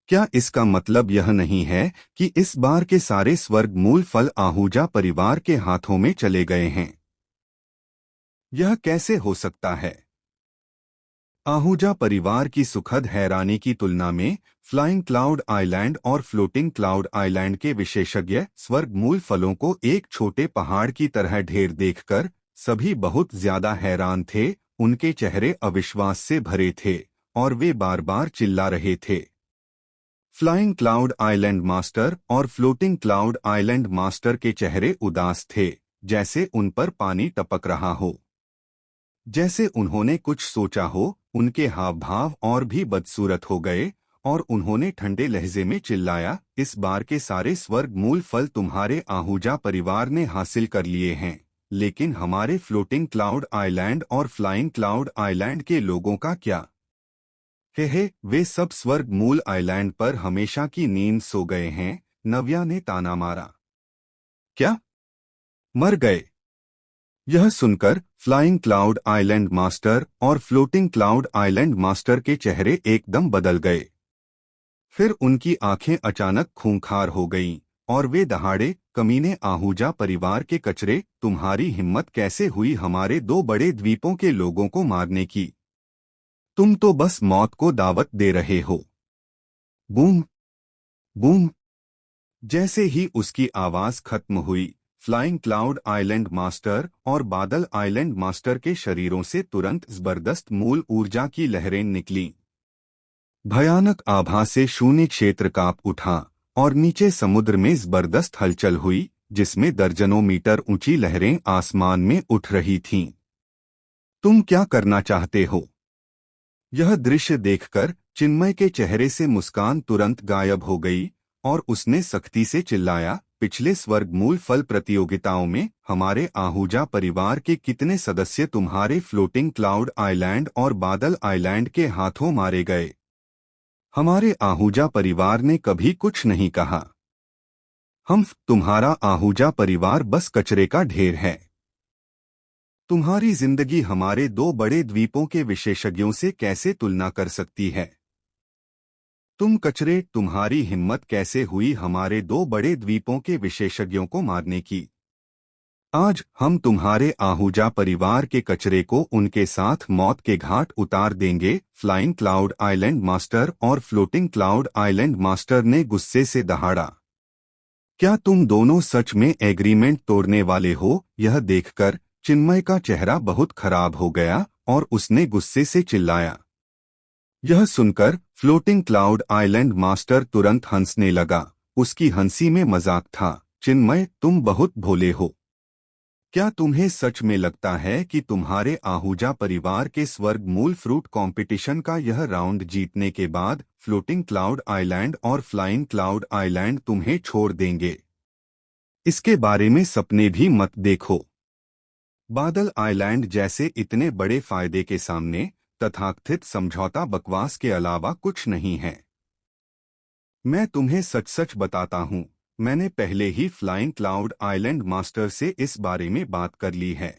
क्या इसका मतलब यह नहीं है कि इस बार के सारे स्वर्ग मूल फल आहूजा परिवार के हाथों में चले गए हैं? यह कैसे हो सकता है? आहूजा परिवार की सुखद हैरानी की तुलना में फ्लाइंग क्लाउड आइलैंड और फ्लोटिंग क्लाउड आइलैंड के विशेषज्ञ स्वर्ग मूल फलों को एक छोटे पहाड़ की तरह ढेर देखकर सभी बहुत ज्यादा हैरान थे। उनके चेहरे अविश्वास से भरे थे और वे बार बार चिल्ला रहे थे। फ्लाइंग क्लाउड आइलैंड मास्टर और फ्लोटिंग क्लाउड आइलैंड मास्टर के चेहरे उदास थे, जैसे उन पर पानी टपक रहा हो, जैसे उन्होंने कुछ सोचा हो। उनके हाव भाव और भी बदसूरत हो गए और उन्होंने ठंडे लहजे में चिल्लाया, इस बार के सारे स्वर्ग मूल फल तुम्हारे आहूजा परिवार ने हासिल कर लिए हैं, लेकिन हमारे फ्लोटिंग क्लाउड आइलैंड और फ्लाइंग क्लाउड आइलैंड के लोगों का क्या? हे, वे सब स्वर्ग मूल आइलैंड पर हमेशा की नींद सो गए हैं। नव्या ने ताना मारा। क्या? मर गए? यह सुनकर फ्लाइंग क्लाउड आइलैंड मास्टर और फ्लोटिंग क्लाउड आइलैंड मास्टर के चेहरे एकदम बदल गए। फिर उनकी आंखें अचानक खूंखार हो गईं और वे दहाड़े, कमीने आहूजा परिवार के कचरे, तुम्हारी हिम्मत कैसे हुई हमारे 2 बड़े द्वीपों के लोगों को मारने की? तुम तो बस मौत को दावत दे रहे हो। Boom boom. जैसे ही उसकी आवाज खत्म हुई, फ्लाइंग क्लाउड आइलैंड मास्टर और बादल आइलैंड मास्टर के शरीरों से तुरंत जबरदस्त मूल ऊर्जा की लहरें निकलीं। भयानक आभा से शून्य क्षेत्र कांप उठा और नीचे समुद्र में जबरदस्त हलचल हुई, जिसमें दर्जनों मीटर ऊंची लहरें आसमान में उठ रही थीं। तुम क्या करना चाहते हो? यह दृश्य देखकर चिन्मय के चेहरे से मुस्कान तुरंत गायब हो गई और उसने सख्ती से चिल्लाया, पिछले स्वर्ग मूल फल प्रतियोगिताओं में हमारे आहूजा परिवार के कितने सदस्य तुम्हारे फ्लोटिंग क्लाउड आइलैंड और बादल आइलैंड के हाथों मारे गए? हमारे आहूजा परिवार ने कभी कुछ नहीं कहा। तुम्हारा आहूजा परिवार बस कचरे का ढेर है। तुम्हारी जिंदगी हमारे 2 बड़े द्वीपों के विशेषज्ञों से कैसे तुलना कर सकती है? तुम कचरे, तुम्हारी हिम्मत कैसे हुई हमारे 2 बड़े द्वीपों के विशेषज्ञों को मारने की? आज हम तुम्हारे आहूजा परिवार के कचरे को उनके साथ मौत के घाट उतार देंगे। फ्लाइंग क्लाउड आइलैंड मास्टर और फ्लोटिंग क्लाउड आइलैंड मास्टर ने गुस्से से दहाड़ा। क्या तुम दोनों सच में एग्रीमेंट तोड़ने वाले हो? यह देखकर चिन्मय का चेहरा बहुत खराब हो गया और उसने गुस्से से चिल्लाया। यह सुनकर फ्लोटिंग क्लाउड आइलैंड मास्टर तुरंत हंसने लगा। उसकी हंसी में मजाक था। चिन्मय, तुम बहुत भोले हो। क्या तुम्हें सच में लगता है कि तुम्हारे आहूजा परिवार के स्वर्ग मूल फ्रूट कंपटीशन का यह राउंड जीतने के बाद फ्लोटिंग क्लाउड आइलैंड और फ्लाइंग क्लाउड आइलैंड तुम्हें छोड़ देंगे? इसके बारे में सपने भी मत देखो। बादल आइलैंड जैसे इतने बड़े फायदे के सामने तथाकथित समझौता बकवास के अलावा कुछ नहीं है। मैं तुम्हें सच सच बताता हूँ, मैंने पहले ही फ्लाइंग क्लाउड आइलैंड मास्टर से इस बारे में बात कर ली है।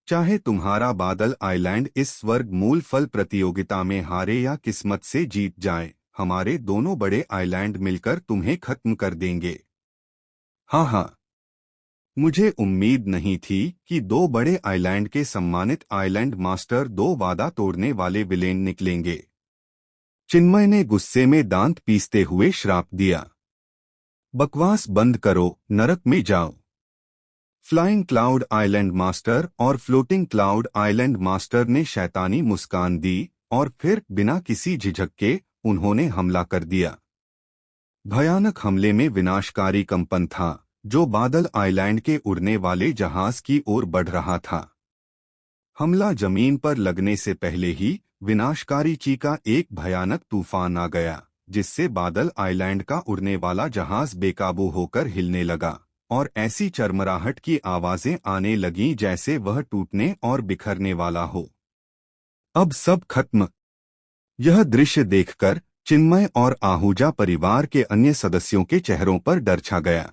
चाहे तुम्हारा बादल आइलैंड इस स्वर्ग मूल फल प्रतियोगिता में हारे या किस्मत से जीत जाए, हमारे दोनों बड़े आइलैंड मिलकर तुम्हें खत्म कर देंगे। हाँ हाँ, मुझे उम्मीद नहीं थी कि दो बड़े आइलैंड के सम्मानित आइलैंड मास्टर दो वादा तोड़ने वाले विलेन निकलेंगे। चिन्मय ने गुस्से में दांत पीसते हुए श्राप दिया। बकवास बंद करो, नरक में जाओ। फ्लाइंग क्लाउड आइलैंड मास्टर और फ्लोटिंग क्लाउड आइलैंड मास्टर ने शैतानी मुस्कान दी और फिर बिना किसी झिझक के उन्होंने हमला कर दिया। भयानक हमले में विनाशकारी कंपन था जो बादल आइलैंड के उड़ने वाले जहाज की ओर बढ़ रहा था। हमला जमीन पर लगने से पहले ही विनाशकारी चीका एक भयानक तूफान आ गया, जिससे बादल आइलैंड का उड़ने वाला जहाज बेकाबू होकर हिलने लगा और ऐसी चरमराहट की आवाजें आने लगीं जैसे वह टूटने और बिखरने वाला हो। अब सब खत्म। यह दृश्य देखकर चिन्मय और आहूजा परिवार के अन्य सदस्यों के चेहरों पर डर छा गया।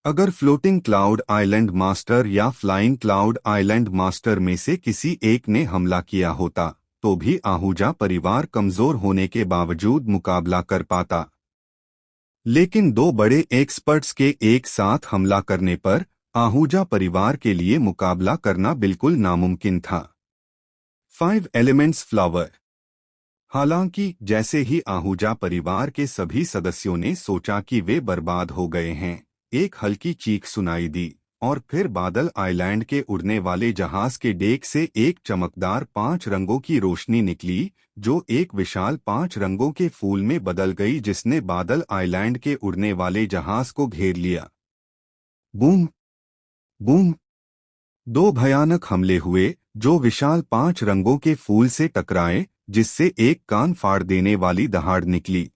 अगर फ्लोटिंग क्लाउड आइलैंड मास्टर या फ्लाइंग क्लाउड आइलैंड मास्टर में से किसी एक ने हमला किया होता तो भी आहूजा परिवार कमजोर होने के बावजूद मुकाबला कर पाता। लेकिन दो बड़े एक्सपर्ट्स के एक साथ हमला करने पर आहूजा परिवार के लिए मुकाबला करना बिल्कुल नामुमकिन था। 5 एलिमेंट्स फ्लावर। हालांकि जैसे ही आहूजा परिवार के सभी सदस्यों ने सोचा कि वे बर्बाद हो गए हैं, एक हल्की चीख सुनाई दी और फिर बादल आइलैंड के उड़ने वाले जहाज के डेक से एक चमकदार 5 रंगों की रोशनी निकली जो एक विशाल 5 रंगों के फूल में बदल गई, जिसने बादल आइलैंड के उड़ने वाले जहाज को घेर लिया। Boom boom. दो भयानक हमले हुए जो विशाल 5 रंगों के फूल से टकराए, जिससे एक कान फाड़ देने वाली दहाड़ निकली।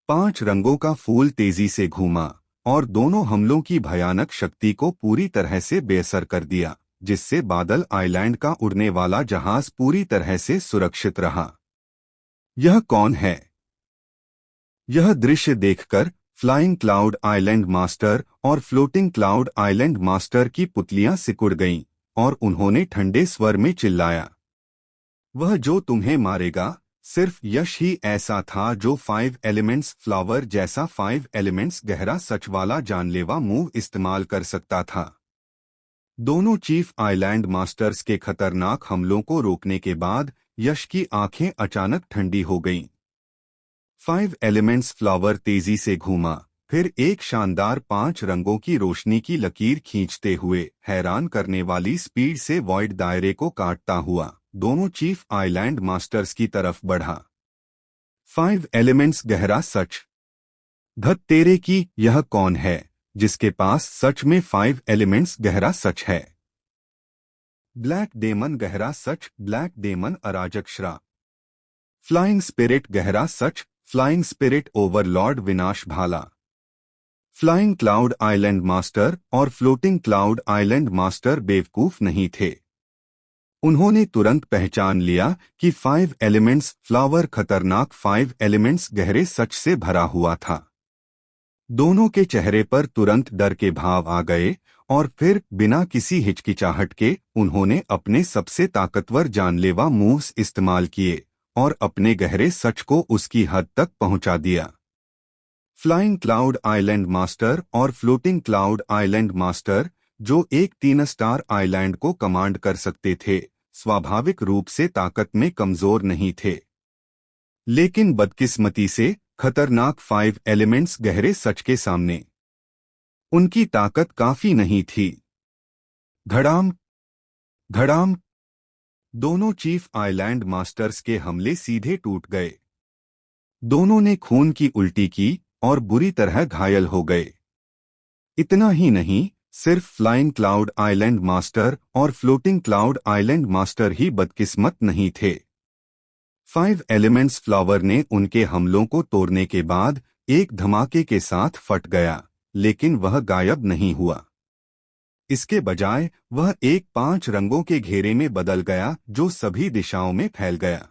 5 रंगों का फूल तेजी से घूमा और दोनों हमलों की भयानक शक्ति को पूरी तरह से बेअसर कर दिया, जिससे बादल आइलैंड का उड़ने वाला जहाज पूरी तरह से सुरक्षित रहा। यह कौन है? यह दृश्य देखकर फ्लाइंग क्लाउड आइलैंड मास्टर और फ्लोटिंग क्लाउड आइलैंड मास्टर की पुतलियां सिकुड़ गईं और उन्होंने ठंडे स्वर में चिल्लाया, वह जो तुम्हें मारेगा सिर्फ यश ही ऐसा था जो 5 एलिमेंट्स फ्लावर जैसा 5 एलिमेंट्स गहरा सच वाला जानलेवा मूव इस्तेमाल कर सकता था। दोनों चीफ आइलैंड मास्टर्स के खतरनाक हमलों को रोकने के बाद यश की आंखें अचानक ठंडी हो गईं। 5 एलिमेंट्स फ्लावर तेजी से घूमा, फिर एक शानदार 5 रंगों की रोशनी की लकीर खींचते हुए हैरान करने वाली स्पीड से वॉइड दायरे को काटता हुआ दोनों चीफ आइलैंड मास्टर्स की तरफ बढ़ा। 5 एलिमेंट्स गहरा सच। धत तेरे की, यह कौन है जिसके पास सच में 5 एलिमेंट्स गहरा सच है? ब्लैक डेमन गहरा सच। ब्लैक डेमन अराजक श्राप। फ्लाइंग स्पिरिट गहरा सच। फ्लाइंग स्पिरिट ओवरलॉर्ड विनाश भाला। फ्लाइंग क्लाउड आइलैंड मास्टर और फ्लोटिंग क्लाउड आइलैंड मास्टर बेवकूफ नहीं थे। उन्होंने तुरंत पहचान लिया कि 5 एलिमेंट्स फ्लावर खतरनाक 5 एलिमेंट्स गहरे सच से भरा हुआ था। दोनों के चेहरे पर तुरंत डर के भाव आ गए और फिर बिना किसी हिचकिचाहट के उन्होंने अपने सबसे ताकतवर जानलेवा मूव्स इस्तेमाल किए और अपने गहरे सच को उसकी हद तक पहुंचा दिया। फ्लाइंग क्लाउड आइलैंड मास्टर और फ्लोटिंग क्लाउड आइलैंड मास्टर, जो एक 3 स्टार आइलैंड को कमांड कर सकते थे, स्वाभाविक रूप से ताकत में कमजोर नहीं थे। लेकिन बदकिस्मती से खतरनाक 5 एलिमेंट्स गहरे सच के सामने उनकी ताकत काफी नहीं थी। धड़ाम धड़ाम। दोनों चीफ आइलैंड मास्टर्स के हमले सीधे टूट गए। दोनों ने खून की उल्टी की और बुरी तरह घायल हो गए। इतना ही नहीं, सिर्फ फ्लाइंग क्लाउड आइलैंड मास्टर और फ्लोटिंग क्लाउड आइलैंड मास्टर ही बदकिस्मत नहीं थे। 5 एलिमेंट्स फ्लावर ने उनके हमलों को तोड़ने के बाद एक धमाके के साथ फट गया, लेकिन वह गायब नहीं हुआ। इसके बजाय वह एक 5 रंगों के घेरे में बदल गया जो सभी दिशाओं में फैल गया।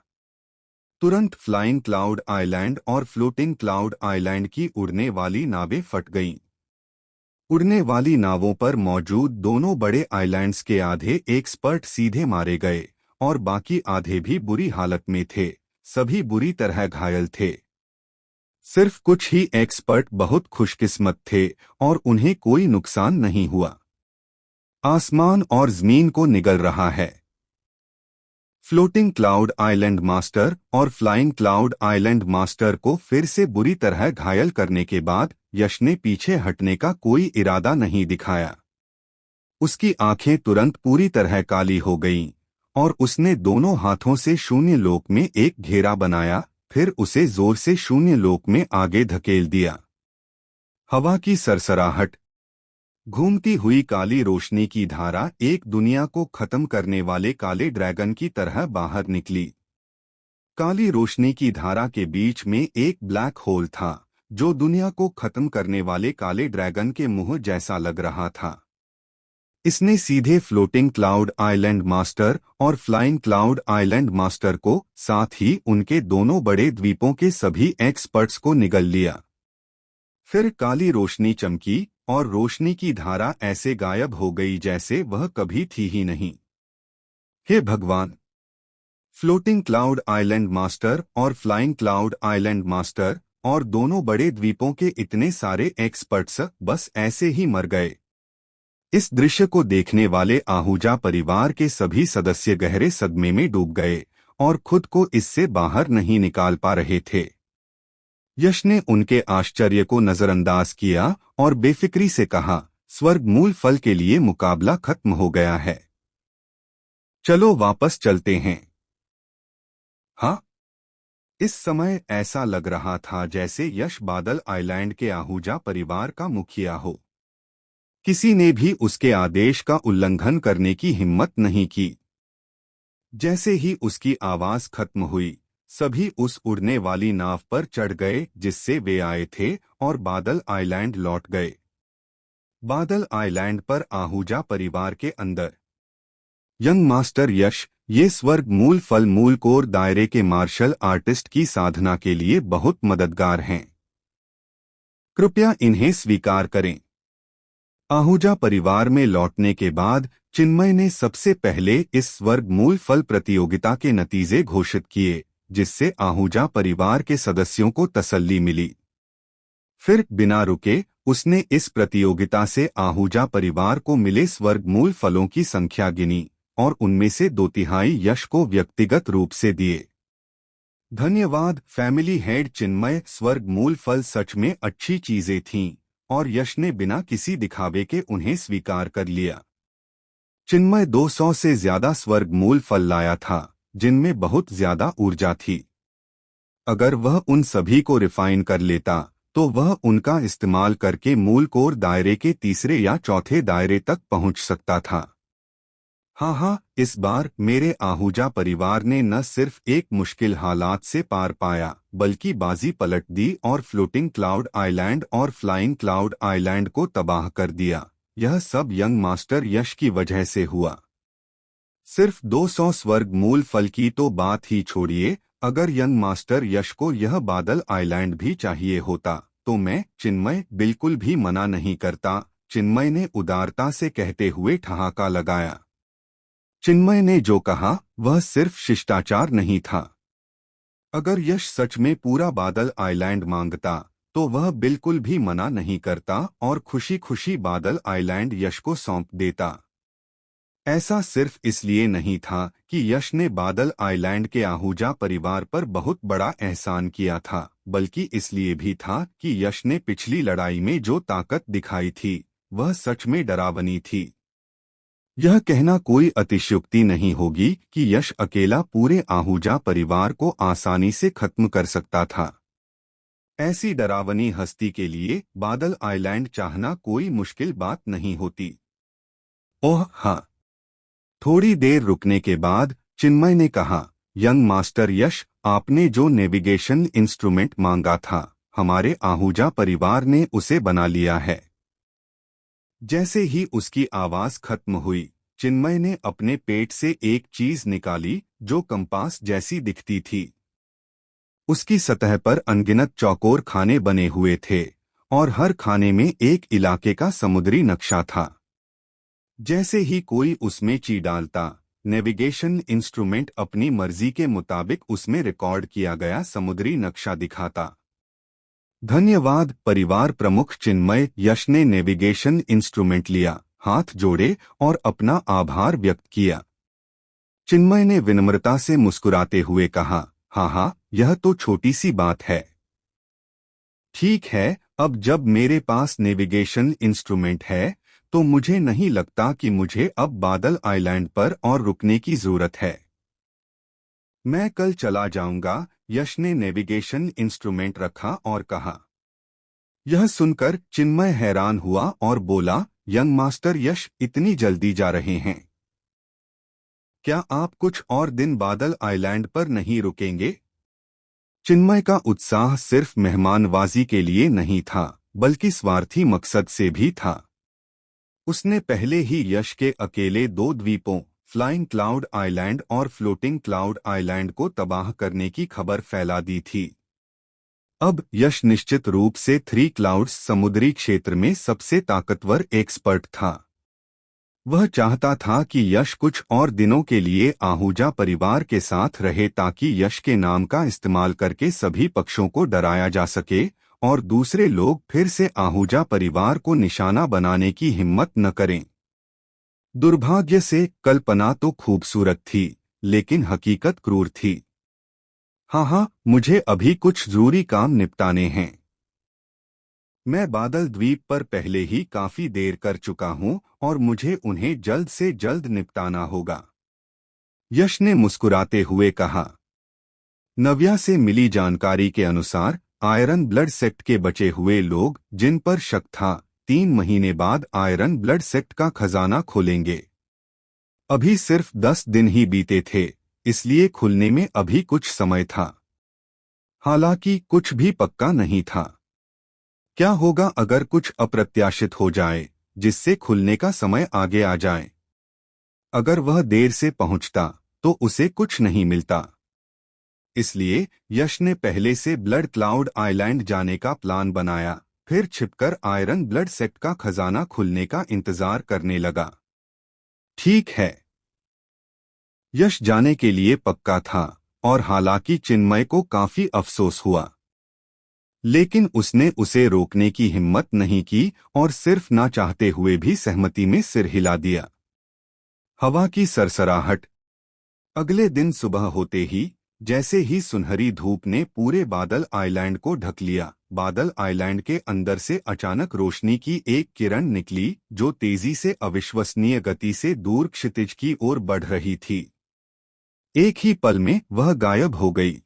तुरंत फ्लाइंग क्लाउड आइलैंड और फ्लोटिंग क्लाउड आइलैंड की उड़ने वाली नावें फट गईं। उड़ने वाली नावों पर मौजूद दोनों बड़े आइलैंड्स के आधे एक्सपर्ट सीधे मारे गए और बाकी आधे भी बुरी हालत में थे। सभी बुरी तरह घायल थे। सिर्फ कुछ ही एक्सपर्ट बहुत खुशकिस्मत थे और उन्हें कोई नुकसान नहीं हुआ। आसमान और जमीन को निगल रहा है। फ्लोटिंग क्लाउड आइलैंड मास्टर और फ्लाइंग क्लाउड आइलैंड मास्टर को फिर से बुरी तरह घायल करने के बाद यश ने पीछे हटने का कोई इरादा नहीं दिखाया। उसकी आंखें तुरंत पूरी तरह काली हो गईं और उसने दोनों हाथों से शून्य लोक में एक घेरा बनाया, फिर उसे जोर से शून्य लोक में आगे धकेल दिया। हवा की सरसराहट, घूमती हुई काली रोशनी की धारा एक दुनिया को खत्म करने वाले काले ड्रैगन की तरह बाहर निकली। काली रोशनी की धारा के बीच में एक ब्लैक होल था जो दुनिया को खत्म करने वाले काले ड्रैगन के मुंह जैसा लग रहा था। इसने सीधे फ्लोटिंग क्लाउड आइलैंड मास्टर और फ्लाइंग क्लाउड आइलैंड मास्टर को, साथ ही उनके दोनों बड़े द्वीपों के सभी एक्सपर्ट्स को निगल लिया। फिर काली रोशनी चमकी और रोशनी की धारा ऐसे गायब हो गई जैसे वह कभी थी ही नहीं। हे भगवान! फ्लोटिंग क्लाउड आइलैंड मास्टर और फ्लाइंग क्लाउड आइलैंड मास्टर और दोनों बड़े द्वीपों के इतने सारे एक्सपर्ट्स बस ऐसे ही मर गए। इस दृश्य को देखने वाले आहूजा परिवार के सभी सदस्य गहरे सदमे में डूब गए और खुद को इससे बाहर नहीं निकाल पा रहे थे। यश ने उनके आश्चर्य को नजरअंदाज किया और बेफिक्री से कहा, स्वर्ग मूल फल के लिए मुकाबला खत्म हो गया है। चलो वापस चलते हैं। हाँ, इस समय ऐसा लग रहा था जैसे यश बादल आइलैंड के आहूजा परिवार का मुखिया हो। किसी ने भी उसके आदेश का उल्लंघन करने की हिम्मत नहीं की। जैसे ही उसकी आवाज खत्म हुई, सभी उस उड़ने वाली नाव पर चढ़ गए जिससे वे आए थे और बादल आइलैंड लौट गए। बादल आइलैंड पर आहूजा परिवार के अंदर यंग मास्टर यश, ये स्वर्ग मूल फल मूल कोर दायरे के मार्शल आर्टिस्ट की साधना के लिए बहुत मददगार हैं। कृपया इन्हें स्वीकार करें। आहूजा परिवार में लौटने के बाद चिन्मय ने सबसे पहले इस स्वर्ग मूल फल प्रतियोगिता के नतीजे घोषित किए, जिससे आहूजा परिवार के सदस्यों को तसल्ली मिली। फिर बिना रुके उसने इस प्रतियोगिता से आहूजा परिवार को मिले स्वर्ग मूल फलों की संख्या गिनी और उनमें से 2/3 यश को व्यक्तिगत रूप से दिए। धन्यवाद फैमिली हेड चिन्मय। स्वर्ग मूल फल सच में अच्छी चीजें थीं और यश ने बिना किसी दिखावे के उन्हें स्वीकार कर लिया। चिन्मय 200 से ज्यादा स्वर्ग मूल फल लाया था, जिनमें बहुत ज्यादा ऊर्जा थी। अगर वह उन सभी को रिफाइन कर लेता तो वह उनका इस्तेमाल करके मूल कोर दायरे के तीसरे या चौथे दायरे तक पहुंच सकता था। हाँ, इस बार मेरे आहूजा परिवार ने न सिर्फ एक मुश्किल हालात से पार पाया, बल्कि बाजी पलट दी और फ्लोटिंग क्लाउड आइलैंड और फ्लाइंग क्लाउड आइलैंड को तबाह कर दिया। यह सब यंग मास्टर यश की वजह से हुआ। सिर्फ 200 स्वर्ग मूल फल की तो बात ही छोड़िए, अगर यंग मास्टर यश को यह बादल आइलैंड भी चाहिए होता तो मैं, चिन्मय, बिल्कुल भी मना नहीं करता। चिन्मय ने उदारता से कहते हुए ठहाका लगाया। चिन्मय ने जो कहा वह सिर्फ शिष्टाचार नहीं था। अगर यश सच में पूरा बादल आइलैंड मांगता तो वह बिल्कुल भी मना नहीं करता और खुशी खुशी बादल आइलैंड यश को सौंप देता। ऐसा सिर्फ इसलिए नहीं था कि यश ने बादल आइलैंड के आहूजा परिवार पर बहुत बड़ा एहसान किया था, बल्कि इसलिए भी था कि यश ने पिछली लड़ाई में जो ताकत दिखाई थी वह सच में डरावनी थी। यह कहना कोई अतिशयोक्ति नहीं होगी कि यश अकेला पूरे आहूजा परिवार को आसानी से खत्म कर सकता था। ऐसी डरावनी हस्ती के लिए बादल आइलैंड चाहना कोई मुश्किल बात नहीं होती। ओह हाँ। थोड़ी देर रुकने के बाद चिन्मय ने कहा, यंग मास्टर यश, आपने जो नेविगेशन इंस्ट्रूमेंट मांगा था, हमारे आहूजा परिवार ने उसे बना लिया है। जैसे ही उसकी आवाज खत्म हुई, चिन्मय ने अपने पेट से एक चीज निकाली जो कंपास जैसी दिखती थी। उसकी सतह पर अनगिनत चौकोर खाने बने हुए थे और हर खाने में एक इलाके का समुद्री नक्शा था। जैसे ही कोई उसमें ची डालता, नेविगेशन इंस्ट्रूमेंट अपनी मर्जी के मुताबिक उसमें रिकॉर्ड किया गया समुद्री नक्शा दिखाता। धन्यवाद परिवार प्रमुख चिन्मय। यश ने नेविगेशन इंस्ट्रूमेंट लिया, हाथ जोड़े और अपना आभार व्यक्त किया। चिन्मय ने विनम्रता से मुस्कुराते हुए कहा, हाँ हाँ, यह तो छोटी सी बात है। ठीक है, अब जब मेरे पास नेविगेशन इंस्ट्रूमेंट है तो मुझे नहीं लगता कि मुझे अब बादल आइलैंड पर और रुकने की जरूरत है। मैं कल चला जाऊंगा। यश ने नेविगेशन इंस्ट्रूमेंट रखा और कहा। यह सुनकर चिन्मय हैरान हुआ और बोला, यंग मास्टर यश, इतनी जल्दी जा रहे हैं? क्या आप कुछ और दिन बादल आइलैंड पर नहीं रुकेंगे? चिन्मय का उत्साह सिर्फ मेहमानवाजी के लिए नहीं था, बल्कि स्वार्थी मकसद से भी था। उसने पहले ही यश के अकेले 2 द्वीपों, फ्लाइंग क्लाउड आइलैंड और फ्लोटिंग क्लाउड आइलैंड को तबाह करने की खबर फैला दी थी। अब यश निश्चित रूप से 3 क्लाउड्स समुद्री क्षेत्र में सबसे ताकतवर एक्सपर्ट था। वह चाहता था कि यश कुछ और दिनों के लिए आहूजा परिवार के साथ रहे ताकि यश के नाम का इस्तेमाल करके सभी पक्षों को डराया जा सके और दूसरे लोग फिर से आहूजा परिवार को निशाना बनाने की हिम्मत न करें। दुर्भाग्य से कल्पना तो खूबसूरत थी, लेकिन हकीकत क्रूर थी। हाँ, मुझे अभी कुछ जरूरी काम निपटाने हैं। मैं बादल द्वीप पर पहले ही काफी देर कर चुका हूं और मुझे उन्हें जल्द से जल्द निपटाना होगा। यश ने मुस्कुराते हुए कहा। नव्या से मिली जानकारी के अनुसार आयरन ब्लड सेक्ट के बचे हुए लोग, जिन पर शक था, 3 महीने बाद आयरन ब्लड सेक्ट का खजाना खोलेंगे। अभी सिर्फ 10 दिन ही बीते थे, इसलिए खुलने में अभी कुछ समय था। हालांकि कुछ भी पक्का नहीं था। क्या होगा अगर कुछ अप्रत्याशित हो जाए, जिससे खुलने का समय आगे आ जाए? अगर वह देर से पहुंचता तो उसे कुछ नहीं मिलता। इसलिए यश ने पहले से ब्लड क्लाउड आइलैंड जाने का प्लान बनाया, फिर छिपकर आयरन ब्लड सेक्ट का खजाना खुलने का इंतजार करने लगा। ठीक है। यश जाने के लिए पक्का था और हालांकि चिन्मय को काफी अफसोस हुआ, लेकिन उसने उसे रोकने की हिम्मत नहीं की और सिर्फ ना चाहते हुए भी सहमति में सिर हिला दिया। हवा की सरसराहट। अगले दिन सुबह होते ही, जैसे ही सुनहरी धूप ने पूरे बादल आइलैंड को ढक लिया, बादल आइलैंड के अंदर से अचानक रोशनी की एक किरण निकली जो तेजी से अविश्वसनीय गति से दूर क्षितिज की ओर बढ़ रही थी। एक ही पल में वह गायब हो गई।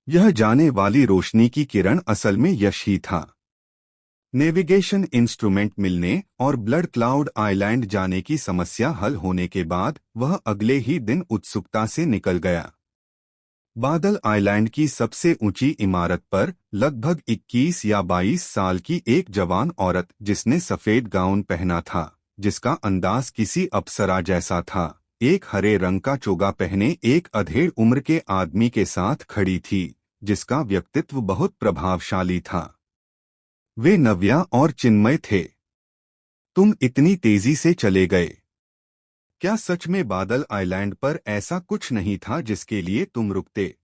यह जाने वाली रोशनी की किरण असल में यश ही था। नेविगेशन इंस्ट्रूमेंट मिलने और ब्लड क्लाउड आइलैंड जाने की समस्या हल होने के बाद वह अगले ही दिन उत्सुकता से निकल गया। बादल आइलैंड की सबसे ऊंची इमारत पर लगभग 21 या 22 साल की एक जवान औरत, जिसने सफेद गाउन पहना था जिसका अंदाज किसी अप्सरा जैसा था, एक हरे रंग का चोगा पहने एक अधेड़ उम्र के आदमी के साथ खड़ी थी, जिसका व्यक्तित्व बहुत प्रभावशाली था। वे नव्या और चिन्मय थे। तुम इतनी तेजी से चले गए। क्या सच में बादल आइलैंड पर ऐसा कुछ नहीं था जिसके लिए तुम रुकते?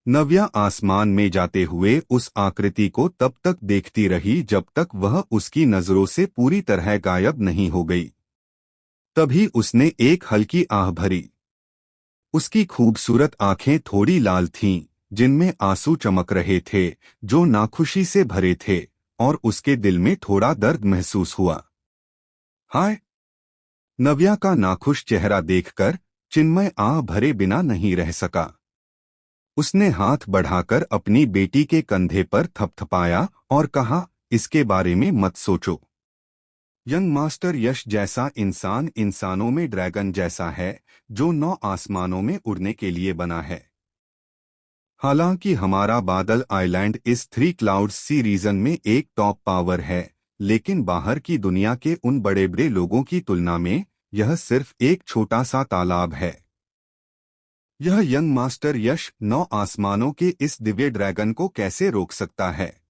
नव्या आसमान में जाते हुए उस आकृति को तब तक देखती रही जब तक वह उसकी नजरों से पूरी तरह गायब नहीं हो गई। तभी उसने एक हल्की आह भरी। उसकी खूबसूरत आंखें थोड़ी लाल थीं, जिनमें आंसू चमक रहे थे, जो नाखुशी से भरे थे, और उसके दिल में थोड़ा दर्द महसूस हुआ। हाय! नव्या का नाखुश चेहरा देखकर चिन्मय आह भरे बिना नहीं रह सका। उसने हाथ बढ़ाकर अपनी बेटी के कंधे पर थपथपाया और कहा, इसके बारे में मत सोचो। यंग मास्टर यश जैसा इंसान इंसानों में ड्रैगन जैसा है, जो 9 आसमानों में उड़ने के लिए बना है। हालांकि हमारा बादल आइलैंड इस 3 क्लाउड्स सी रीजन में एक टॉप पावर है, लेकिन बाहर की दुनिया के उन बड़े बड़े लोगों की तुलना में यह सिर्फ एक छोटा सा तालाब है। यह यंग मास्टर यश 9 आसमानों के इस दिव्य ड्रैगन को कैसे रोक सकता है?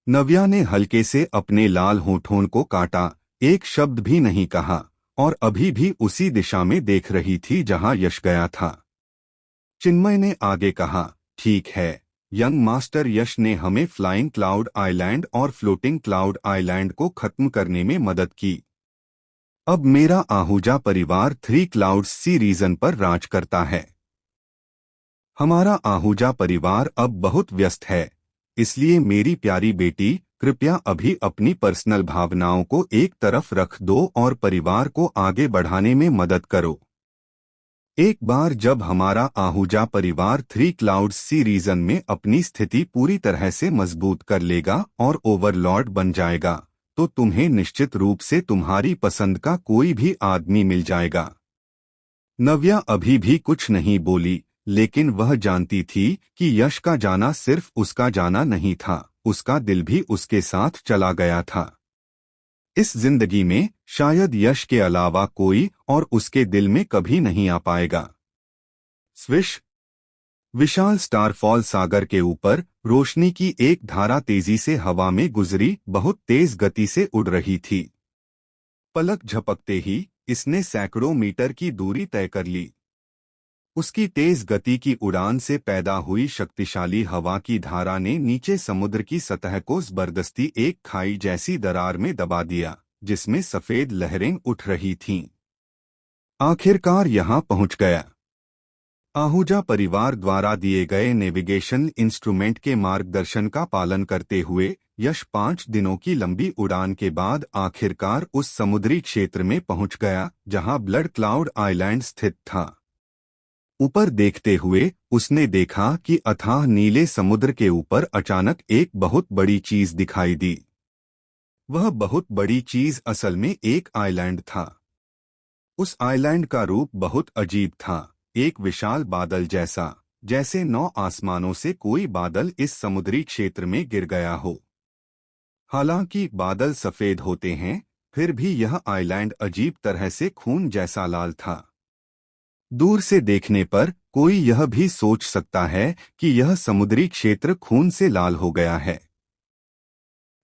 नव्या ने हल्के से अपने लाल होठों को काटा, एक शब्द भी नहीं कहा, और अभी भी उसी दिशा में देख रही थी जहां यश गया था। चिन्मय ने आगे कहा, ठीक है, यंग मास्टर यश ने हमें फ्लाइंग क्लाउड आइलैंड और फ्लोटिंग क्लाउड आइलैंड को खत्म करने में मदद की। अब मेरा आहूजा परिवार 3 क्लाउड्स सी रीजन पर राज करता है। हमारा आहूजा परिवार अब बहुत व्यस्त है, इसलिए मेरी प्यारी बेटी, कृपया अभी अपनी पर्सनल भावनाओं को एक तरफ रख दो और परिवार को आगे बढ़ाने में मदद करो। एक बार जब हमारा आहूजा परिवार 3 क्लाउड्स सी रीजन में अपनी स्थिति पूरी तरह से मजबूत कर लेगा और ओवरलॉर्ड बन जाएगा, तो तुम्हें निश्चित रूप से तुम्हारी पसंद का कोई भी आदमी मिल जाएगा। नव्या अभी भी कुछ नहीं बोली, लेकिन वह जानती थी कि यश का जाना सिर्फ उसका जाना नहीं था, उसका दिल भी उसके साथ चला गया था। इस जिंदगी में शायद यश के अलावा कोई और उसके दिल में कभी नहीं आ पाएगा। स्विश! विशाल स्टारफॉल सागर के ऊपर रोशनी की एक धारा तेजी से हवा में गुजरी, बहुत तेज गति से उड़ रही थी। पलक झपकते ही इसने सैकड़ों मीटर की दूरी तय कर ली। उसकी तेज गति की उड़ान से पैदा हुई शक्तिशाली हवा की धारा ने नीचे समुद्र की सतह को जबरदस्ती एक खाई जैसी दरार में दबा दिया, जिसमें सफेद लहरें उठ रही थीं। आखिरकार यहां पहुंच गया। आहूजा परिवार द्वारा दिए गए नेविगेशन इंस्ट्रूमेंट के मार्गदर्शन का पालन करते हुए यश 5 दिनों की लंबी उड़ान के बाद आखिरकार उस समुद्री क्षेत्र में पहुंच गया जहां ब्लड क्लाउड आइलैंड स्थित था। ऊपर देखते हुए उसने देखा कि अथाह नीले समुद्र के ऊपर अचानक एक बहुत बड़ी चीज दिखाई दी। वह बहुत बड़ी चीज असल में एक आइलैंड था। उस आइलैंड का रूप बहुत अजीब था, एक विशाल बादल जैसा, जैसे 9 आसमानों से कोई बादल इस समुद्री क्षेत्र में गिर गया हो। हालांकि बादल सफेद होते हैं, फिर भी यह आइलैंड अजीब तरह से खून जैसा लाल था। दूर से देखने पर कोई यह भी सोच सकता है कि यह समुद्री क्षेत्र खून से लाल हो गया है।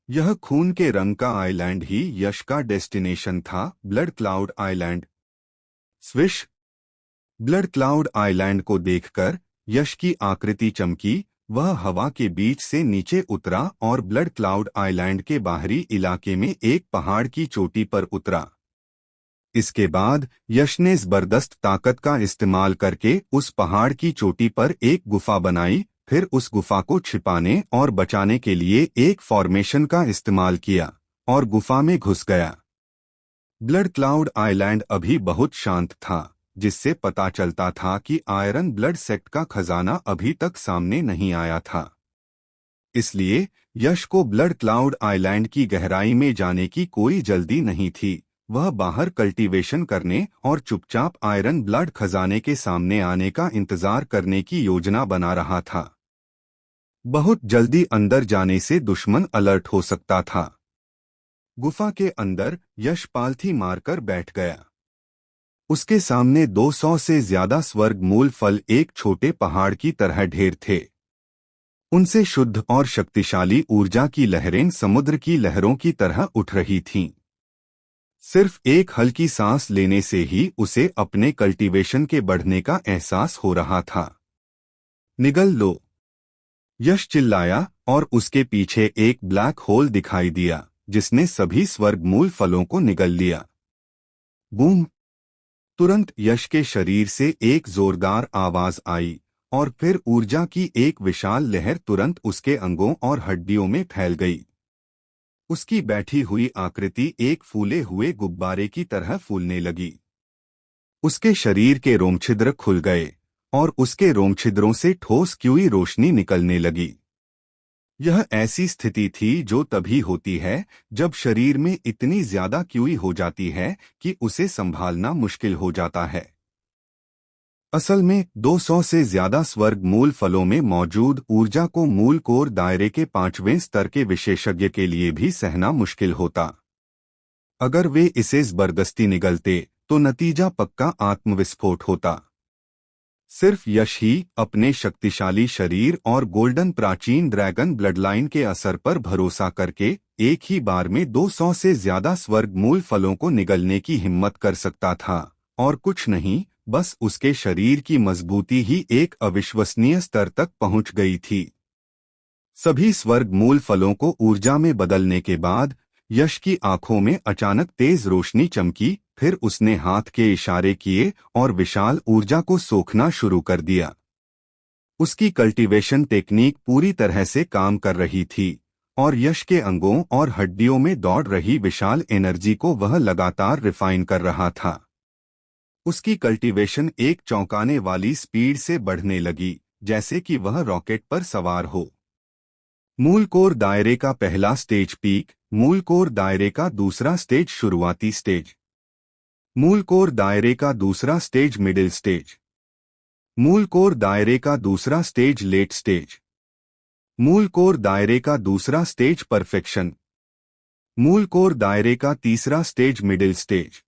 यह खून के रंग का आइलैंड ही यश का डेस्टिनेशन था, blood cloud island. Swish! Blood cloud island को देखकर यश की आकृति चमकी, वह हवा के बीच से नीचे उतरा और ब्लड क्लाउड आइलैंड के बाहरी इलाके में एक पहाड़ की चोटी पर उतरा। इसके बाद यश ने जबरदस्त ताकत का इस्तेमाल करके उस पहाड़ की चोटी पर एक गुफा बनाई, फिर उस गुफा को छिपाने और बचाने के लिए एक फॉर्मेशन का इस्तेमाल किया और गुफा में घुस गया। ब्लड क्लाउड आइलैंड अभी बहुत शांत था, जिससे पता चलता था कि आयरन ब्लड सेक्ट का खजाना अभी तक सामने नहीं आया था। इसलिए यश को ब्लड क्लाउड आइलैंड की गहराई में जाने की कोई जल्दी नहीं थी। वह बाहर कल्टीवेशन करने और चुपचाप आयरन ब्लड खजाने के सामने आने का इंतजार करने की योजना बना रहा था। बहुत जल्दी अंदर जाने से दुश्मन अलर्ट हो सकता था। गुफा के अंदर यश पालथी मारकर बैठ गया। उसके सामने 200 से ज्यादा स्वर्ग मूल फल एक छोटे पहाड़ की तरह ढेर थे। उनसे शुद्ध और शक्तिशाली ऊर्जा की लहरें समुद्र की लहरों की तरह उठ रही थीं। सिर्फ एक हल्की सांस लेने से ही उसे अपने कल्टीवेशन के बढ़ने का एहसास हो रहा था। निगल लो! यश चिल्लाया और उसके पीछे एक ब्लैक होल दिखाई दिया, जिसने सभी स्वर्गमूल फलों को निगल लिया। बूम! तुरंत यश के शरीर से एक जोरदार आवाज आई और फिर ऊर्जा की एक विशाल लहर तुरंत उसके अंगों और हड्डियों में फैल गई। उसकी बैठी हुई आकृति एक फूले हुए गुब्बारे की तरह फूलने लगी। उसके शरीर के रोमछिद्र खुल गए और उसके रोमछिद्रों से ठोस क्यूई रोशनी निकलने लगी। यह ऐसी स्थिति थी जो तभी होती है जब शरीर में इतनी ज्यादा क्यूई हो जाती है कि उसे संभालना मुश्किल हो जाता है। असल में 200 से ज्यादा स्वर्ग मूल फलों में मौजूद ऊर्जा को मूल कोर दायरे के 5वें स्तर के विशेषज्ञ के लिए भी सहना मुश्किल होता। अगर वे इसे जबरदस्ती निगलते तो नतीजा पक्का आत्मविस्फोट होता। सिर्फ यश ही अपने शक्तिशाली शरीर और गोल्डन प्राचीन ड्रैगन ब्लडलाइन के असर पर भरोसा करके एक ही बार में 200 से ज्यादा स्वर्ग मूल फलों को निगलने की हिम्मत कर सकता था, और कुछ नहीं, बस उसके शरीर की मजबूती ही एक अविश्वसनीय स्तर तक पहुंच गई थी। सभी स्वर्ग मूल फलों को ऊर्जा में बदलने के बाद यश की आंखों में अचानक तेज रोशनी चमकी। फिर उसने हाथ के इशारे किए और विशाल ऊर्जा को सोखना शुरू कर दिया। उसकी कल्टीवेशन टेक्निक पूरी तरह से काम कर रही थी और यश के अंगों और हड्डियों में दौड़ रही विशाल एनर्जी को वह लगातार रिफाइन कर रहा था। उसकी कल्टीवेशन एक चौंकाने वाली स्पीड से बढ़ने लगी, जैसे कि वह रॉकेट पर सवार हो। मूल कोर दायरे का पहला स्टेज पीक, मूल कोर दायरे का दूसरा स्टेज शुरुआती स्टेज, मूल कोर दायरे का दूसरा स्टेज मिडिल स्टेज, मूल कोर दायरे का दूसरा स्टेज लेट स्टेज, मूल कोर दायरे का दूसरा स्टेज परफेक्शन, मूल कोर दायरे का तीसरा स्टेज मिडिल स्टेज।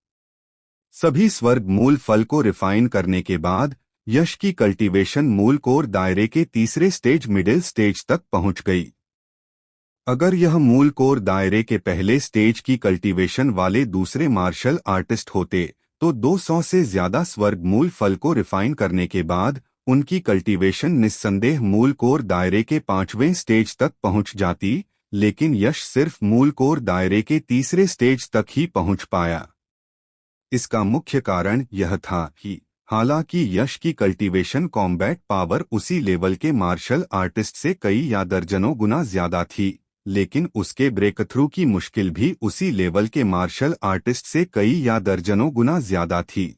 सभी स्वर्ग मूल फल को रिफाइन करने के बाद यश की कल्टीवेशन मूल कोर दायरे के तीसरे स्टेज मिडिल स्टेज तक पहुंच गई। अगर यह मूल कोर दायरे के पहले स्टेज की कल्टीवेशन वाले दूसरे मार्शल आर्टिस्ट होते तो 200 से ज्यादा स्वर्ग मूल फल को रिफाइन करने के बाद उनकी कल्टीवेशन निस्संदेह मूल कोर दायरे के 5वें स्टेज तक पहुंच जाती, लेकिन यश सिर्फ मूल कोर दायरे के तीसरे स्टेज तक ही पहुंच पाया। इसका मुख्य कारण यह था कि हालांकि यश की कल्टीवेशन कॉम्बैट पावर उसी लेवल के मार्शल आर्टिस्ट से कई या दर्जनों गुना ज्यादा थी, लेकिन उसके ब्रेक थ्रू की मुश्किल भी उसी लेवल के मार्शल आर्टिस्ट से कई या दर्जनों गुना ज्यादा थी।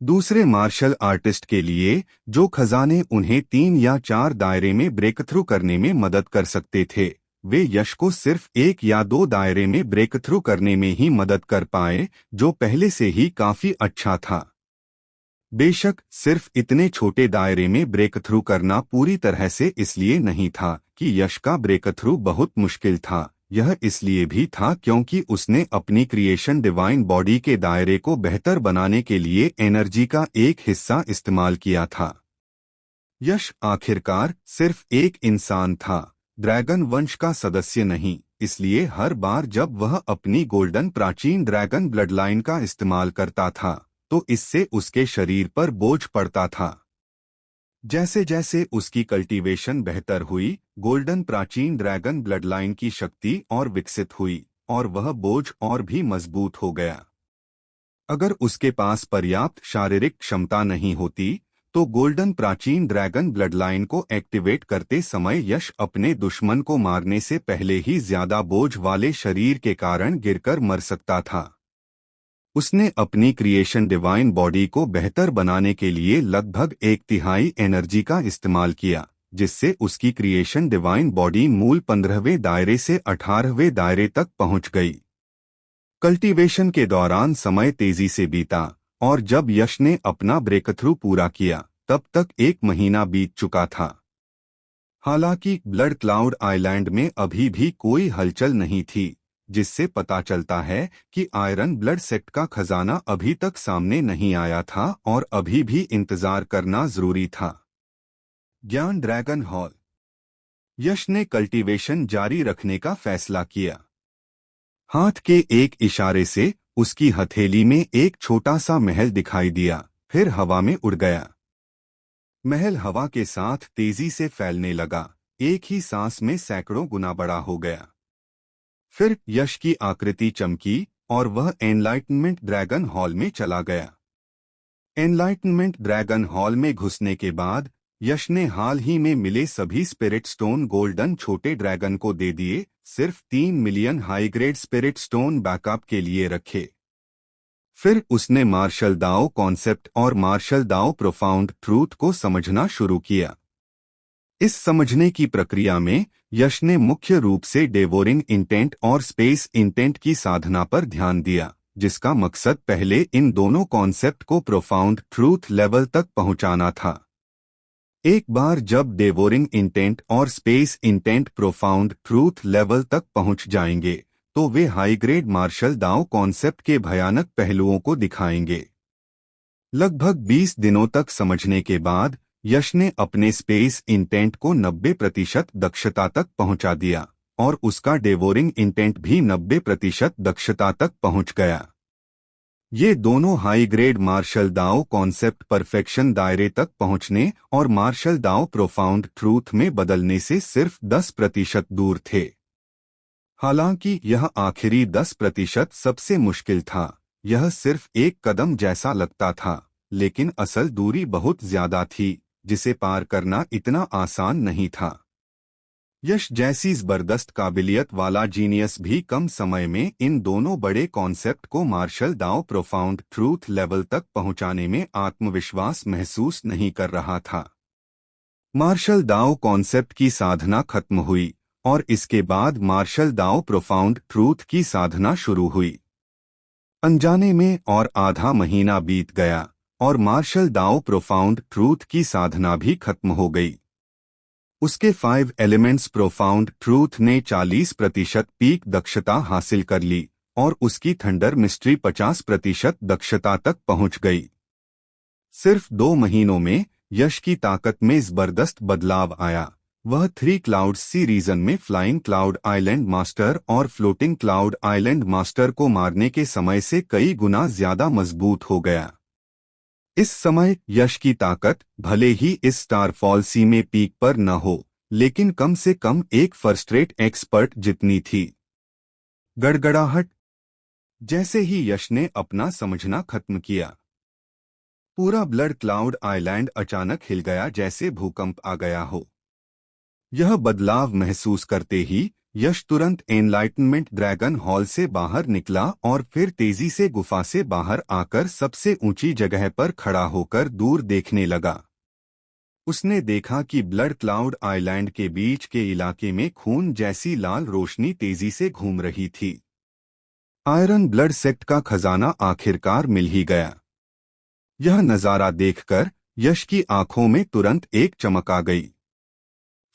दूसरे मार्शल आर्टिस्ट के लिए जो खजाने उन्हें 3 या 4 दायरे में ब्रेक थ्रू करने में मदद कर सकते थे, वे यश को सिर्फ 1 या 2 दायरे में ब्रेक थ्रू करने में ही मदद कर पाए, जो पहले से ही काफी अच्छा था। बेशक सिर्फ इतने छोटे दायरे में ब्रेक थ्रू करना पूरी तरह से इसलिए नहीं था कि यश का ब्रेक थ्रू बहुत मुश्किल था, यह इसलिए भी था क्योंकि उसने अपनी क्रिएशन डिवाइन बॉडी के दायरे को बेहतर बनाने के लिए एनर्जी का एक हिस्सा इस्तेमाल किया था। यश आखिरकार सिर्फ एक इंसान था, ड्रैगन वंश का सदस्य नहीं, इसलिए हर बार जब वह अपनी गोल्डन प्राचीन ड्रैगन ब्लडलाइन का इस्तेमाल करता था तो इससे उसके शरीर पर बोझ पड़ता था। जैसे जैसे उसकी कल्टीवेशन बेहतर हुई, गोल्डन प्राचीन ड्रैगन ब्लडलाइन की शक्ति और विकसित हुई और वह बोझ और भी मजबूत हो गया। अगर उसके पास पर्याप्त शारीरिक क्षमता नहीं होती तो गोल्डन प्राचीन ड्रैगन ब्लडलाइन को एक्टिवेट करते समय यश अपने दुश्मन को मारने से पहले ही ज्यादा बोझ वाले शरीर के कारण गिरकर मर सकता था। उसने अपनी क्रिएशन डिवाइन बॉडी को बेहतर बनाने के लिए लगभग 1/3 एनर्जी का इस्तेमाल किया, जिससे उसकी क्रिएशन डिवाइन बॉडी मूल 15वें दायरे से 18वें दायरे तक पहुंच गई। कल्टीवेशन के दौरान समय तेजी से बीता और जब यश ने अपना ब्रेकथ्रू पूरा किया तब तक 1 महीना बीत चुका था। हालांकि ब्लड क्लाउड आइलैंड में अभी भी कोई हलचल नहीं थी, जिससे पता चलता है कि आयरन ब्लड सेक्ट का खजाना अभी तक सामने नहीं आया था और अभी भी इंतजार करना जरूरी था। ज्ञान ड्रैगन हॉल। यश ने कल्टीवेशन जारी रखने का फैसला किया। हाथ के एक इशारे से उसकी हथेली में एक छोटा सा महल दिखाई दिया, फिर हवा में उड़ गया। महल हवा के साथ तेजी से फैलने लगा, एक ही सांस में सैकड़ों गुना बड़ा हो गया। फिर यश की आकृति चमकी और वह एनलाइटनमेंट ड्रैगन हॉल में चला गया। एनलाइटनमेंट ड्रैगन हॉल में घुसने के बाद यश ने हाल ही में मिले सभी स्पिरिट स्टोन गोल्डन छोटे ड्रैगन को दे दिए, सिर्फ 3 million high grade spirit stone backup के लिए रखे। फिर उसने मार्शल दाओ कॉन्सेप्ट और मार्शल दाओ प्रोफाउंड ट्रूथ को समझना शुरू किया। इस समझने की प्रक्रिया में यश ने मुख्य रूप से डेवोरिंग इंटेंट और स्पेस इंटेंट की साधना पर ध्यान दिया, जिसका मकसद पहले इन दोनों कॉन्सेप्ट को प्रोफाउंड ट्रूथ लेवल तक पहुंचाना था। एक बार जब डेवोरिंग इंटेंट और space intent profound truth level तक पहुंच जाएंगे तो वे हाई ग्रेड मार्शल दाओ कॉन्सेप्ट के भयानक पहलुओं को दिखाएंगे। लगभग 20 दिनों तक समझने के बाद यश ने अपने स्पेस इंटेंट को 90% दक्षता तक पहुंचा दिया और उसका डेवोरिंग इंटेंट भी 90% दक्षता तक पहुंच गया। ये दोनों हाई ग्रेड मार्शल दाओ कॉन्सेप्ट परफेक्शन दायरे तक पहुंचने और मार्शल दाओ प्रोफाउंड ट्रूथ में बदलने से सिर्फ 10% दूर थे। हालांकि यह आखिरी 10% सबसे मुश्किल था। यह सिर्फ एक कदम जैसा लगता था, लेकिन असल दूरी बहुत ज्यादा थी, जिसे पार करना इतना आसान नहीं था। यश जैसी जबरदस्त काबिलियत वाला जीनियस भी कम समय में इन दोनों बड़े कॉन्सेप्ट को मार्शल दाओ प्रोफाउंड ट्रूथ लेवल तक पहुंचाने में आत्मविश्वास महसूस नहीं कर रहा था। मार्शल दाओ कॉन्सेप्ट की साधना खत्म हुई और इसके बाद मार्शल दाओ प्रोफाउंड ट्रूथ की साधना शुरू हुई। अनजाने में और आधा महीना बीत गया और मार्शल दाओ प्रोफाउंड ट्रूथ की साधना भी खत्म हो गई। उसके 5 एलिमेंट्स प्रोफाउंड ट्रूथ ने 40% पीक दक्षता हासिल कर ली और उसकी थंडर मिस्ट्री 50% दक्षता तक पहुंच गई। सिर्फ 2 महीनों में यश की ताकत में जबरदस्त बदलाव आया। वह 3 क्लाउड्स सी रीजन में फ्लाइंग क्लाउड आइलैंड मास्टर और फ्लोटिंग क्लाउड आइलैंड मास्टर को मारने के समय से कई गुना ज्यादा मजबूत हो गया। इस समय यश की ताकत भले ही इस स्टारफॉल सी में पीक पर न हो, लेकिन कम से कम एक फर्स्ट रेट एक्सपर्ट जितनी थी। गड़गड़ाहट। जैसे ही यश ने अपना समझना खत्म किया, पूरा ब्लड क्लाउड आइलैंड अचानक हिल गया जैसे भूकंप आ गया हो। यह बदलाव महसूस करते ही यश तुरंत एनलाइटनमेंट ड्रैगन हॉल से बाहर निकला और फिर तेजी से गुफा से बाहर आकर सबसे ऊंची जगह पर खड़ा होकर दूर देखने लगा। उसने देखा कि ब्लड क्लाउड आइलैंड के बीच के इलाके में खून जैसी लाल रोशनी तेजी से घूम रही थी। आयरन ब्लड सेक्ट का खजाना आखिरकार मिल ही गया। यह नजारा देखकर यश की आंखों में तुरंत एक चमक आ गई।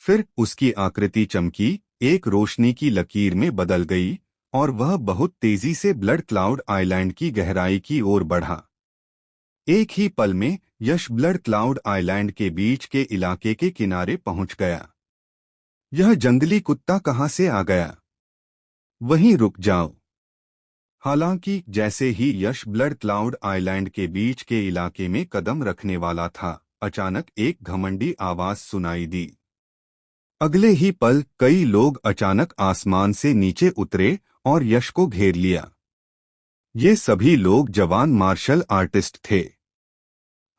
फिर उसकी आकृति चमकी, एक रोशनी की लकीर में बदल गई और वह बहुत तेजी से ब्लड क्लाउड आइलैंड की गहराई की ओर बढ़ा। एक ही पल में यश ब्लड क्लाउड आइलैंड के बीच के इलाके के किनारे पहुंच गया। यह जंगली कुत्ता कहां से आ गया? वहीं रुक जाओ। हालांकि जैसे ही यश ब्लड क्लाउड आइलैंड के बीच के इलाके में कदम रखने वाला था, अचानक एक घमंडी आवाज सुनाई दी। अगले ही पल कई लोग अचानक आसमान से नीचे उतरे और यश को घेर लिया। ये सभी लोग जवान मार्शल आर्टिस्ट थे।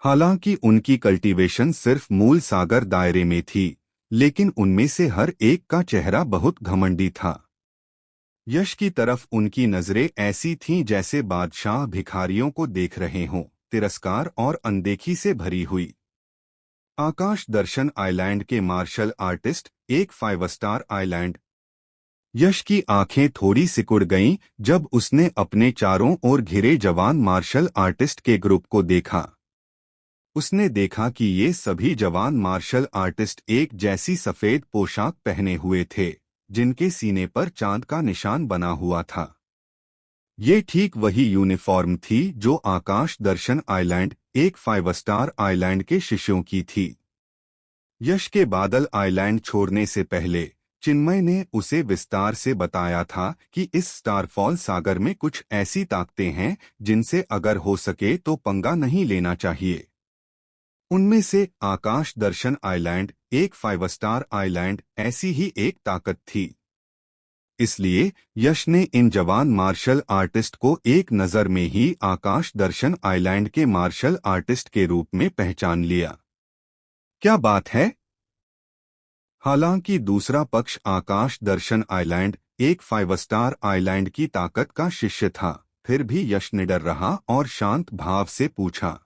हालांकि उनकी कल्टीवेशन सिर्फ मूल सागर दायरे में थी, लेकिन उनमें से हर एक का चेहरा बहुत घमंडी था। यश की तरफ उनकी नजरें ऐसी थीं जैसे बादशाह भिखारियों को देख रहे हों, तिरस्कार और अनदेखी से भरी हुई। आकाश दर्शन आइलैंड के मार्शल आर्टिस्ट, एक 5 स्टार आइलैंड। यश की आंखें थोड़ी सिकुड़ गईं जब उसने अपने चारों ओर घिरे जवान मार्शल आर्टिस्ट के ग्रुप को देखा। उसने देखा कि ये सभी जवान मार्शल आर्टिस्ट एक जैसी सफेद पोशाक पहने हुए थे, जिनके सीने पर चांद का निशान बना हुआ था। ये ठीक वही यूनिफॉर्म थी जो आकाश दर्शन आइलैंड, एक 5 स्टार आइलैंड के शिष्यों की थी। यश के बादल आइलैंड छोड़ने से पहले चिन्मय ने उसे विस्तार से बताया था कि इस स्टारफॉल सागर में कुछ ऐसी ताकतें हैं जिनसे अगर हो सके तो पंगा नहीं लेना चाहिए। उनमें से आकाश दर्शन आइलैंड, एक 5 स्टार आइलैंड, ऐसी ही एक ताकत थी। इसलिए यश ने इन जवान मार्शल आर्टिस्ट को एक नज़र में ही आकाश दर्शन आइलैंड के मार्शल आर्टिस्ट के रूप में पहचान लिया। क्या बात है? हालांकि दूसरा पक्ष आकाश दर्शन आइलैंड, एक 5 स्टार आइलैंड की ताकत का शिष्य था, फिर भी यश निडर रहा और शांत भाव से पूछा।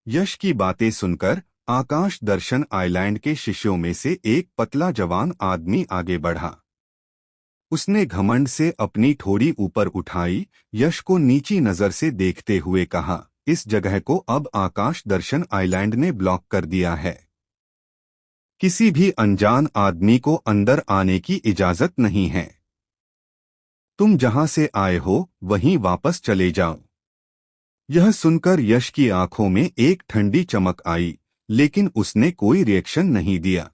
यश की बातें सुनकर आकाश दर्शन आइलैंड के शिष्यों में से एक पतला जवान आदमी आगे बढ़ा। उसने घमंड से अपनी ठोड़ी ऊपर उठाई, यश को नीची नजर से देखते हुए कहा, इस जगह को अब आकाश दर्शन आइलैंड ने ब्लॉक कर दिया है। किसी भी अनजान आदमी को अंदर आने की इजाजत नहीं है। तुम जहां से आए हो वहीं वापस चले जाओ। यह सुनकर यश की आंखों में एक ठंडी चमक आई, लेकिन उसने कोई रिएक्शन नहीं दिया।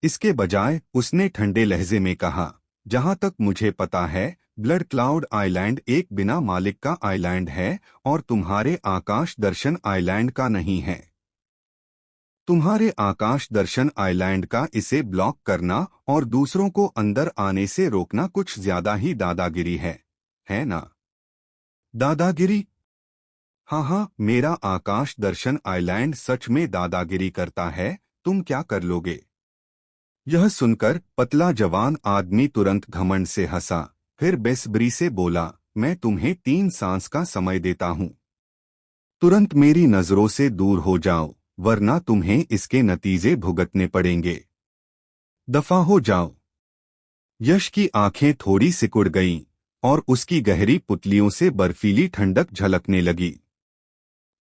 इसके बजाय उसने ठंडे लहजे में कहा, जहां तक मुझे पता है, ब्लड क्लाउड आइलैंड एक बिना मालिक का आइलैंड है और तुम्हारे आकाश दर्शन आइलैंड का नहीं है। तुम्हारे आकाश दर्शन आइलैंड का इसे ब्लॉक करना और दूसरों को अंदर आने से रोकना कुछ ज्यादा ही दादागिरी है ना? दादागिरी? हाँ हाँ, मेरा आकाश दर्शन आइलैंड सच में दादागिरी करता है। तुम क्या कर लोगे? यह सुनकर पतला जवान आदमी तुरंत घमंड से हंसा, फिर बेसब्री से बोला, मैं तुम्हें 3 सांस का समय देता हूं। तुरंत मेरी नजरों से दूर हो जाओ, वरना तुम्हें इसके नतीजे भुगतने पड़ेंगे। दफा हो जाओ। यश की आंखें थोड़ी सिकुड़ गईं और उसकी गहरी पुतलियों से बर्फीली ठंडक झलकने लगी।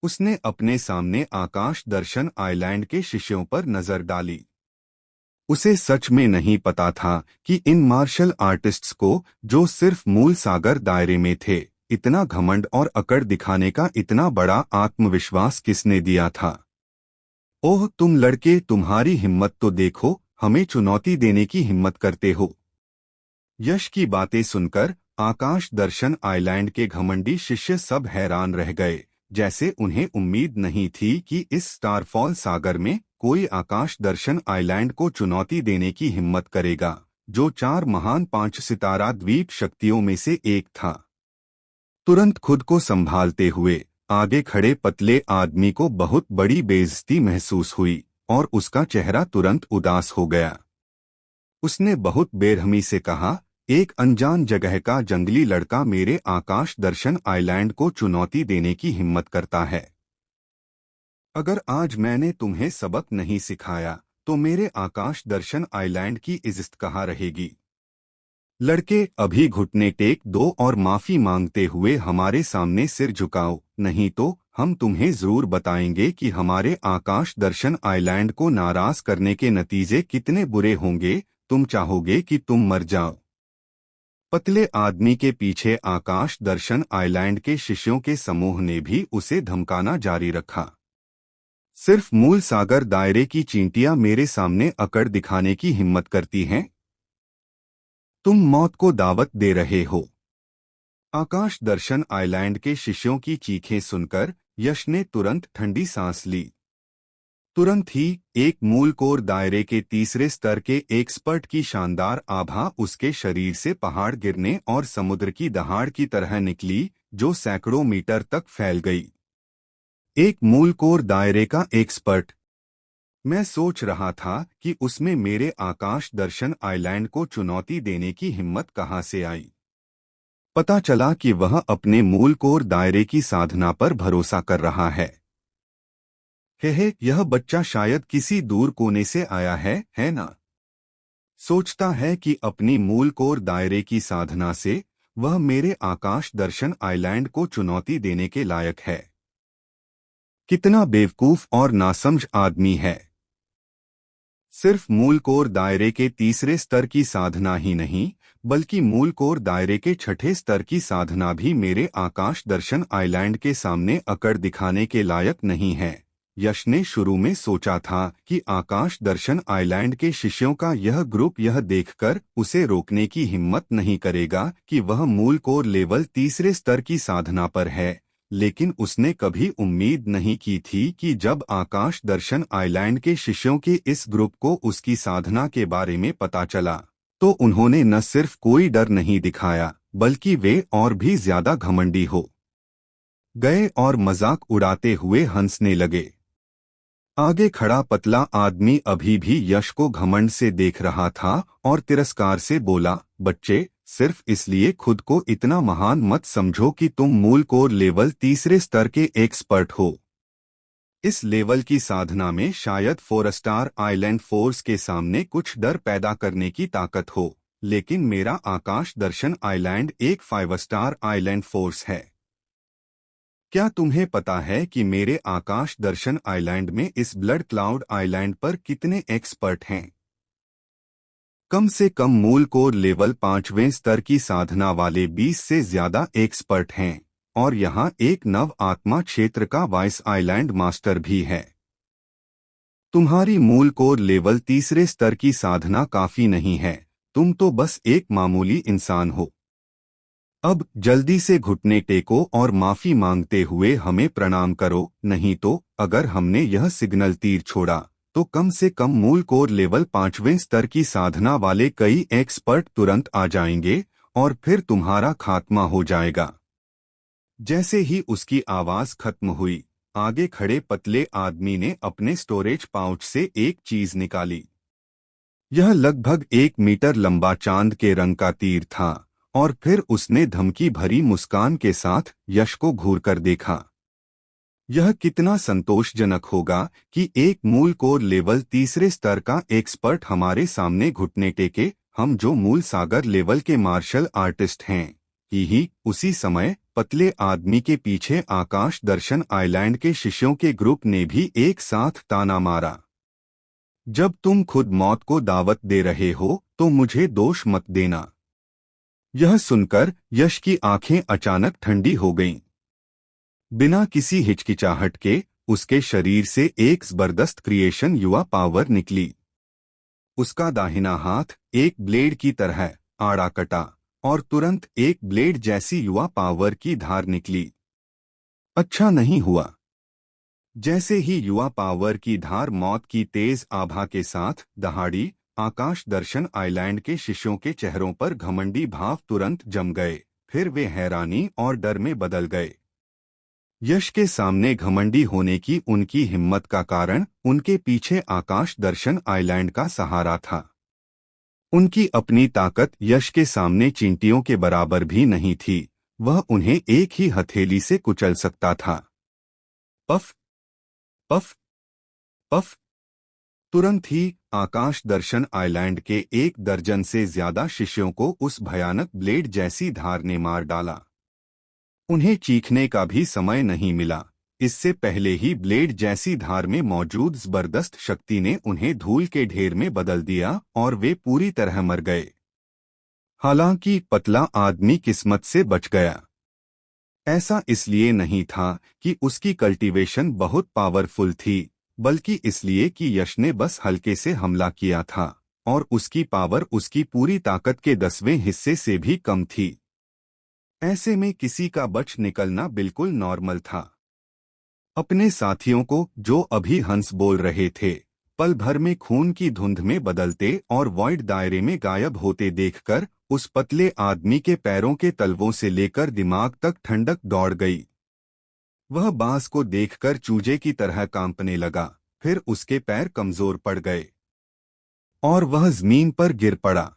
उसने अपने सामने आकाश दर्शन आइलैंड के शिष्यों पर नजर डाली। उसे सच में नहीं पता था कि इन मार्शल आर्टिस्ट्स को, जो सिर्फ मूल सागर दायरे में थे, इतना घमंड और अकड़ दिखाने का इतना बड़ा आत्मविश्वास किसने दिया था। ओह तुम लड़के, तुम्हारी हिम्मत तो देखो, हमें चुनौती देने की हिम्मत करते हो। यश की बातें सुनकर आकाश दर्शन आइलैंड के घमंडी शिष्य सब हैरान रह गए, जैसे उन्हें उम्मीद नहीं थी कि इस स्टारफॉल सागर में कोई आकाश दर्शन आइलैंड को चुनौती देने की हिम्मत करेगा, जो 4 महान 5 सितारा द्वीप शक्तियों में से एक था। तुरंत खुद को संभालते हुए आगे खड़े पतले आदमी को बहुत बड़ी बेइज्जती महसूस हुई और उसका चेहरा तुरंत उदास हो गया। उसने बहुत बेरहमी से कहा, एक अनजान जगह का जंगली लड़का मेरे आकाश दर्शन आइलैंड को चुनौती देने की हिम्मत करता है। अगर आज मैंने तुम्हें सबक नहीं सिखाया तो मेरे आकाश दर्शन आइलैंड की इज्जत कहाँ रहेगी? लड़के, अभी घुटने टेक दो और माफी मांगते हुए हमारे सामने सिर झुकाओ, नहीं तो हम तुम्हें जरूर बताएंगे कि हमारे आकाश दर्शन आइलैंड को नाराज करने के नतीजे कितने बुरे होंगे। तुम चाहोगे कि तुम मर जाओ? पतले आदमी के पीछे आकाश दर्शन आइलैंड के शिष्यों के समूह ने भी उसे धमकाना जारी रखा। सिर्फ मूल सागर दायरे की चींटियां मेरे सामने अकड़ दिखाने की हिम्मत करती हैं? तुम मौत को दावत दे रहे हो। आकाश दर्शन आइलैंड के शिष्यों की चीखें सुनकर यश ने तुरंत ठंडी सांस ली। तुरंत ही एक मूल कोर दायरे के तीसरे स्तर के एक्सपर्ट की शानदार आभा उसके शरीर से पहाड़ गिरने और समुद्र की दहाड़ की तरह निकली, जो सैकड़ों मीटर तक फैल गई। एक मूल कोर दायरे का एक्सपर्ट। मैं सोच रहा था कि उसमें मेरे आकाश दर्शन आइलैंड को चुनौती देने की हिम्मत कहाँ से आई। पता चला कि वह अपने मूल कोर दायरे की साधना पर भरोसा कर रहा है। यह बच्चा शायद किसी दूर कोने से आया है ना? सोचता है कि अपनी मूल कोर दायरे की साधना से वह मेरे आकाश दर्शन आइलैंड को चुनौती देने के लायक है। कितना बेवकूफ और नासमझ आदमी है। सिर्फ मूल कोर दायरे के तीसरे स्तर की साधना ही नहीं, बल्कि मूल कोर दायरे के छठे स्तर की साधना भी मेरे आकाश दर्शन आइलैंड के सामने अकड़ दिखाने के लायक नहीं है। यश ने शुरू में सोचा था कि आकाश दर्शन आइलैंड के शिष्यों का यह ग्रुप यह देखकर उसे रोकने की हिम्मत नहीं करेगा कि वह मूल कोर लेवल तीसरे स्तर की साधना पर है, लेकिन उसने कभी उम्मीद नहीं की थी कि जब आकाश दर्शन आइलैंड के शिष्यों के इस ग्रुप को उसकी साधना के बारे में पता चला, तो उन्होंने न सिर्फ कोई डर नहीं दिखाया, बल्कि वे और भी ज्यादा घमंडी हो गए और मजाक उड़ाते हुए हंसने लगे। आगे खड़ा पतला आदमी अभी भी यश को घमंड से देख रहा था और तिरस्कार से बोला, बच्चे, सिर्फ इसलिए खुद को इतना महान मत समझो कि तुम मूल कोर लेवल तीसरे स्तर के एक्सपर्ट हो। इस लेवल की साधना में शायद 4 स्टार आइलैंड फोर्स के सामने कुछ डर पैदा करने की ताकत हो, लेकिन मेरा आकाश दर्शन आइलैंड एक 5 स्टार आइलैंड फोर्स है। क्या तुम्हें पता है कि मेरे आकाश दर्शन आइलैंड में इस ब्लड क्लाउड आइलैंड पर कितने एक्सपर्ट हैं? कम से कम मूल कोर लेवल 5वें स्तर की साधना वाले 20 से ज्यादा एक्सपर्ट हैं, और यहाँ एक नव आत्मा क्षेत्र का वाइस आइलैंड मास्टर भी है। तुम्हारी मूल कोर लेवल तीसरे स्तर की साधना काफी नहीं है, तुम तो बस एक मामूली इंसान हो। अब जल्दी से घुटने टेको और माफी मांगते हुए हमें प्रणाम करो, नहीं तो अगर हमने यह सिग्नल तीर छोड़ा तो कम से कम मूल कोर लेवल 5वें स्तर की साधना वाले कई एक्सपर्ट तुरंत आ जाएंगे और फिर तुम्हारा खात्मा हो जाएगा। जैसे ही उसकी आवाज खत्म हुई, आगे खड़े पतले आदमी ने अपने स्टोरेज पाउच से एक चीज निकाली। यह लगभग 1 मीटर लंबा चांद के रंग का तीर था और फिर उसने धमकी भरी मुस्कान के साथ यश को घूरकर देखा। यह कितना संतोषजनक होगा कि एक मूल कोर लेवल तीसरे स्तर का एक्सपर्ट हमारे सामने घुटने टेके, हम जो मूल सागर लेवल के मार्शल आर्टिस्ट हैं। ही उसी समय पतले आदमी के पीछे आकाश दर्शन आइलैंड के शिष्यों के ग्रुप ने भी एक साथ ताना मारा। जब तुम खुद मौत को दावत दे रहे हो तो मुझे दोष मत देना। यह सुनकर यश की आंखें अचानक ठंडी हो गईं। बिना किसी हिचकिचाहट के उसके शरीर से एक जबरदस्त क्रिएशन युवा पावर निकली। उसका दाहिना हाथ एक ब्लेड की तरह आड़ा कटा और तुरंत एक ब्लेड जैसी युवा पावर की धार निकली। अच्छा नहीं हुआ। जैसे ही युवा पावर की धार मौत की तेज आभा के साथ दहाड़ी, आकाश दर्शन आइलैंड के शिष्यों के चेहरों पर घमंडी भाव तुरंत जम गए, फिर वे हैरानी और डर में बदल गए। यश के सामने घमंडी होने की उनकी हिम्मत का कारण उनके पीछे आकाश दर्शन आइलैंड का सहारा था। उनकी अपनी ताकत यश के सामने चींटियों के बराबर भी नहीं थी, वह उन्हें एक ही हथेली से कुचल सकता था। Puff puff puff. तुरंत ही आकाश दर्शन आइलैंड के 1 दर्जन से ज्यादा शिष्यों को उस भयानक ब्लेड जैसी धार ने मार डाला। उन्हें चीखने का भी समय नहीं मिला, इससे पहले ही ब्लेड जैसी धार में मौजूद जबरदस्त शक्ति ने उन्हें धूल के ढेर में बदल दिया और वे पूरी तरह मर गए। हालांकि पतला आदमी किस्मत से बच गया। ऐसा इसलिए नहीं था कि उसकी कल्टीवेशन बहुत पावरफुल थी, बल्कि इसलिए कि यश ने बस हल्के से हमला किया था और उसकी पावर उसकी पूरी ताकत के 10वें हिस्से से भी कम थी। ऐसे में किसी का बच निकलना बिल्कुल नॉर्मल था। अपने साथियों को, जो अभी हंस बोल रहे थे, पल भर में खून की धुंध में बदलते और वॉइड दायरे में गायब होते देखकर उस पतले आदमी के पैरों के तलवों से लेकर दिमाग तक ठंडक दौड़ गई। वह बांस को देखकर चूजे की तरह कांपने लगा, फिर उसके पैर कमजोर पड़ गए और वह जमीन पर गिर पड़ा।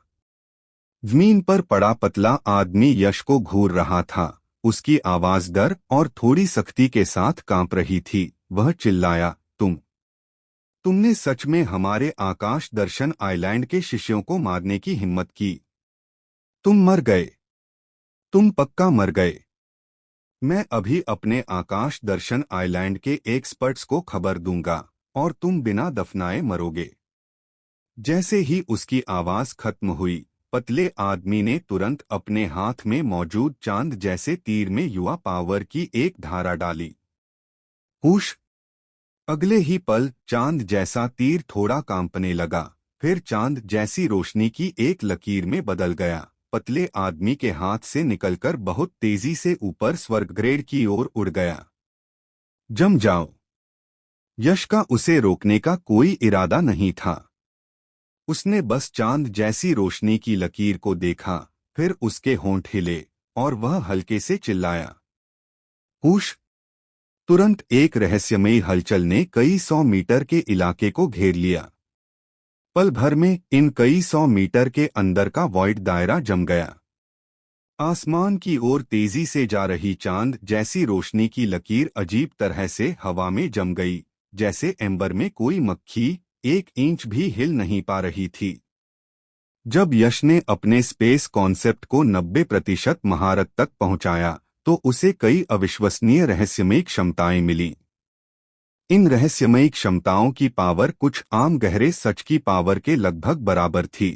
जमीन पर पड़ा पतला आदमी यश को घूर रहा था। उसकी आवाज डर और थोड़ी सख्ती के साथ कांप रही थी। वह चिल्लाया, तुमने सच में हमारे आकाश दर्शन आइलैंड के शिष्यों को मारने की हिम्मत की। तुम मर गए। तुम पक्का मर गए। मैं अभी अपने आकाश दर्शन आइलैंड के एक्सपर्ट्स को खबर दूंगा और तुम बिना दफनाए मरोगे। जैसे ही उसकी आवाज खत्म हुई, पतले आदमी ने तुरंत अपने हाथ में मौजूद चांद जैसे तीर में युवा पावर की एक धारा डाली। हुश! अगले ही पल चांद जैसा तीर थोड़ा कांपने लगा, फिर चांद जैसी रोशनी की एक लकीर में बदल गया। पतले आदमी के हाथ से निकलकर बहुत तेजी से ऊपर स्वर्ग ग्रेड की ओर उड़ गया। जम जाओ! यश का उसे रोकने का कोई इरादा नहीं था। उसने बस चांद जैसी रोशनी की लकीर को देखा, फिर उसके होंठ हिले और वह हल्के से चिल्लाया, हुश! तुरंत एक रहस्यमयी हलचल ने कई 100 मीटर के इलाके को घेर लिया। पल भर में इन कई 100 मीटर के अंदर का वॉइड दायरा जम गया। आसमान की ओर तेजी से जा रही चांद जैसी रोशनी की लकीर अजीब तरह से हवा में जम गई, जैसे एम्बर में कोई मक्खी 1 इंच भी हिल नहीं पा रही थी। जब यश ने अपने स्पेस कॉन्सेप्ट को 90% महारत तक पहुंचाया तो उसे कई अविश्वसनीय रहस्यमयी क्षमताएं मिलीं। इन रहस्यमयी क्षमताओं की पावर कुछ आम गहरे सच की पावर के लगभग बराबर थी।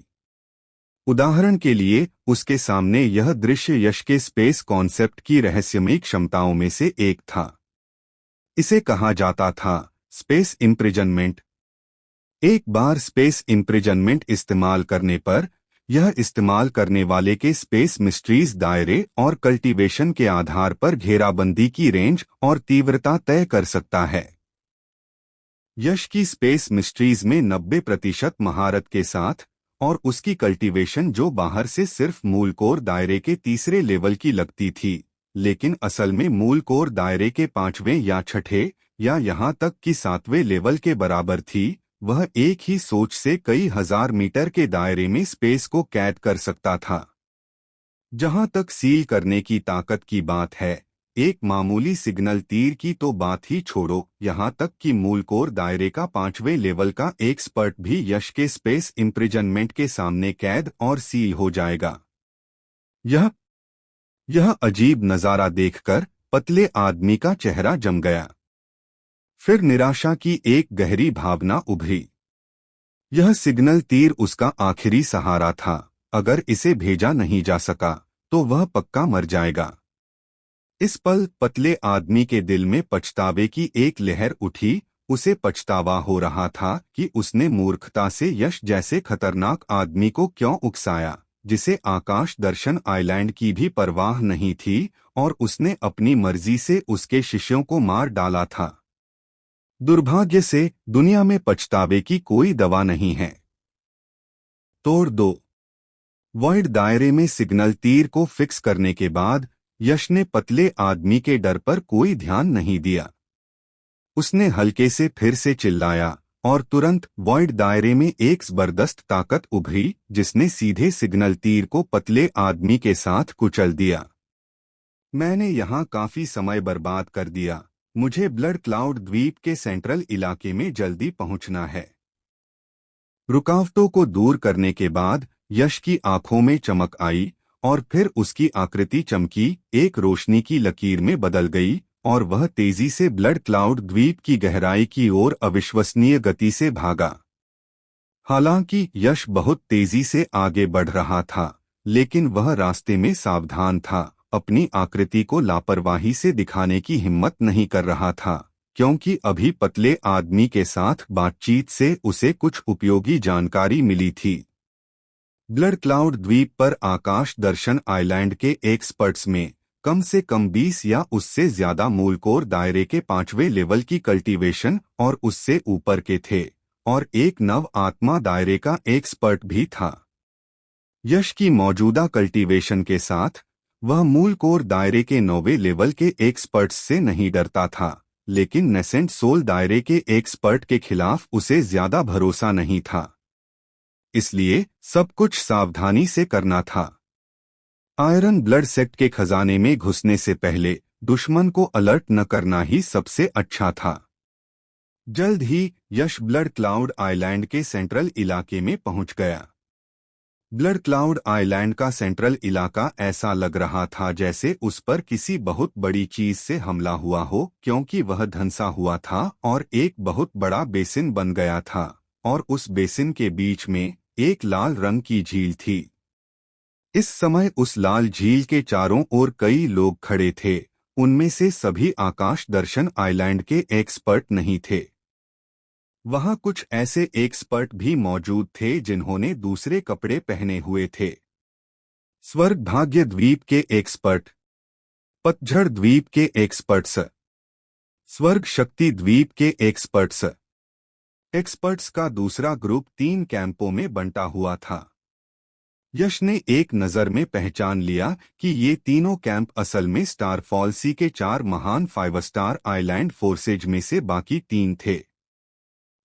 उदाहरण के लिए उसके सामने यह दृश्य यश के स्पेस कॉन्सेप्ट की रहस्यमयी क्षमताओं में से एक था। इसे कहा जाता था स्पेस इम्प्रिजनमेंट। एक बार स्पेस इम्प्रिजनमेंट इस्तेमाल करने पर यह इस्तेमाल करने वाले के स्पेस मिस्ट्रीज दायरे और कल्टीवेशन के आधार पर घेराबंदी की रेंज और तीव्रता तय कर सकता है। यश की स्पेस मिस्ट्रीज में 90% महारत के साथ और उसकी कल्टीवेशन जो बाहर से सिर्फ मूल कोर दायरे के तीसरे लेवल की लगती थी, लेकिन असल में मूल कोर दायरे के 5वें या 6ठे या यहाँ तक कि 7वें लेवल के बराबर थी, वह एक ही सोच से कई हजार मीटर के दायरे में स्पेस को कैद कर सकता था। जहां तक सील करने की ताकत की बात है, एक मामूली सिग्नल तीर की तो बात ही छोड़ो, यहां तक कि मूल कोर दायरे का 5वें लेवल का एक्सपर्ट भी यश के स्पेस इम्प्रिजनमेंट के सामने कैद और सील हो जाएगा। यह अजीब नजारा देखकर पतले आदमी का चेहरा जम गया। फिर निराशा की एक गहरी भावना उभरी। यह सिग्नल तीर उसका आखिरी सहारा था। अगर इसे भेजा नहीं जा सका तो वह पक्का मर जाएगा। इस पल पतले आदमी के दिल में पछतावे की एक लहर उठी। उसे पछतावा हो रहा था कि उसने मूर्खता से यश जैसे खतरनाक आदमी को क्यों उकसाया, जिसे आकाश दर्शन आइलैंड की भी परवाह नहीं थी और उसने अपनी मर्जी से उसके शिष्यों को मार डाला था। दुर्भाग्य से दुनिया में पछतावे की कोई दवा नहीं है। तोड़ दो। वॉइड दायरे में सिग्नल तीर को फिक्स करने के बाद यश ने पतले आदमी के डर पर कोई ध्यान नहीं दिया। उसने हल्के से फिर से चिल्लाया और तुरंत वॉइड दायरे में एक जबरदस्त ताकत उभरी जिसने सीधे सिग्नल तीर को पतले आदमी के साथ कुचल दिया। मैंने यहाँ काफी समय बर्बाद कर दिया। मुझे ब्लड क्लाउड द्वीप के सेंट्रल इलाके में जल्दी पहुंचना है। रुकावटों को दूर करने के बाद यश की आंखों में चमक आई और फिर उसकी आकृति चमकी एक रोशनी की लकीर में बदल गई और वह तेजी से ब्लड क्लाउड द्वीप की गहराई की ओर अविश्वसनीय गति से भागा। हालांकि यश बहुत तेजी से आगे बढ़ रहा था, लेकिन वह रास्ते में सावधान था। अपनी आकृति को लापरवाही से दिखाने की हिम्मत नहीं कर रहा था, क्योंकि अभी पतले आदमी के साथ बातचीत से उसे कुछ उपयोगी जानकारी मिली थी। ब्लड क्लाउड द्वीप पर आकाश दर्शन आइलैंड के एक्सपर्ट्स में कम से कम 20 या उससे ज्यादा मूल कोर दायरे के 5वें लेवल की कल्टीवेशन और उससे ऊपर के थे, और एक नव आत्मा दायरे का एक्सपर्ट भी था। यश की मौजूदा कल्टीवेशन के साथ वह मूल कोर दायरे के 9वें लेवल के एक्सपर्ट्स से नहीं डरता था, लेकिन नेसेंट सोल दायरे के एक्सपर्ट के खिलाफ उसे ज्यादा भरोसा नहीं था। इसलिए सब कुछ सावधानी से करना था। आयरन ब्लड सेक्ट के खजाने में घुसने से पहले दुश्मन को अलर्ट न करना ही सबसे अच्छा था। जल्द ही यश ब्लड क्लाउड आइलैंड के सेंट्रल इलाके में पहुंच गया। ब्लड क्लाउड आइलैंड का सेंट्रल इलाका ऐसा लग रहा था जैसे उस पर किसी बहुत बड़ी चीज से हमला हुआ हो, क्योंकि वह धंसा हुआ था और एक बहुत बड़ा बेसिन बन गया था और उस बेसिन के बीच में एक लाल रंग की झील थी। इस समय उस लाल झील के चारों ओर कई लोग खड़े थे। उनमें से सभी आकाश दर्शन आइलैंड के एक्सपर्ट नहीं थे। वहां कुछ ऐसे एक्सपर्ट भी मौजूद थे जिन्होंने दूसरे कपड़े पहने हुए थे। स्वर्ग भाग्य द्वीप के एक्सपर्ट, पतझड़ द्वीप के एक्सपर्ट्स, स्वर्ग शक्ति द्वीप के एक्सपर्ट्स। एक्सपर्ट्स का दूसरा ग्रुप 3 कैंपों में बंटा हुआ था। यश ने एक नज़र में पहचान लिया कि ये तीनों कैंप असल में स्टारफॉल सी के 4 महान 5 स्टार आइलैंड फोर्सेज में से बाकी 3 थे।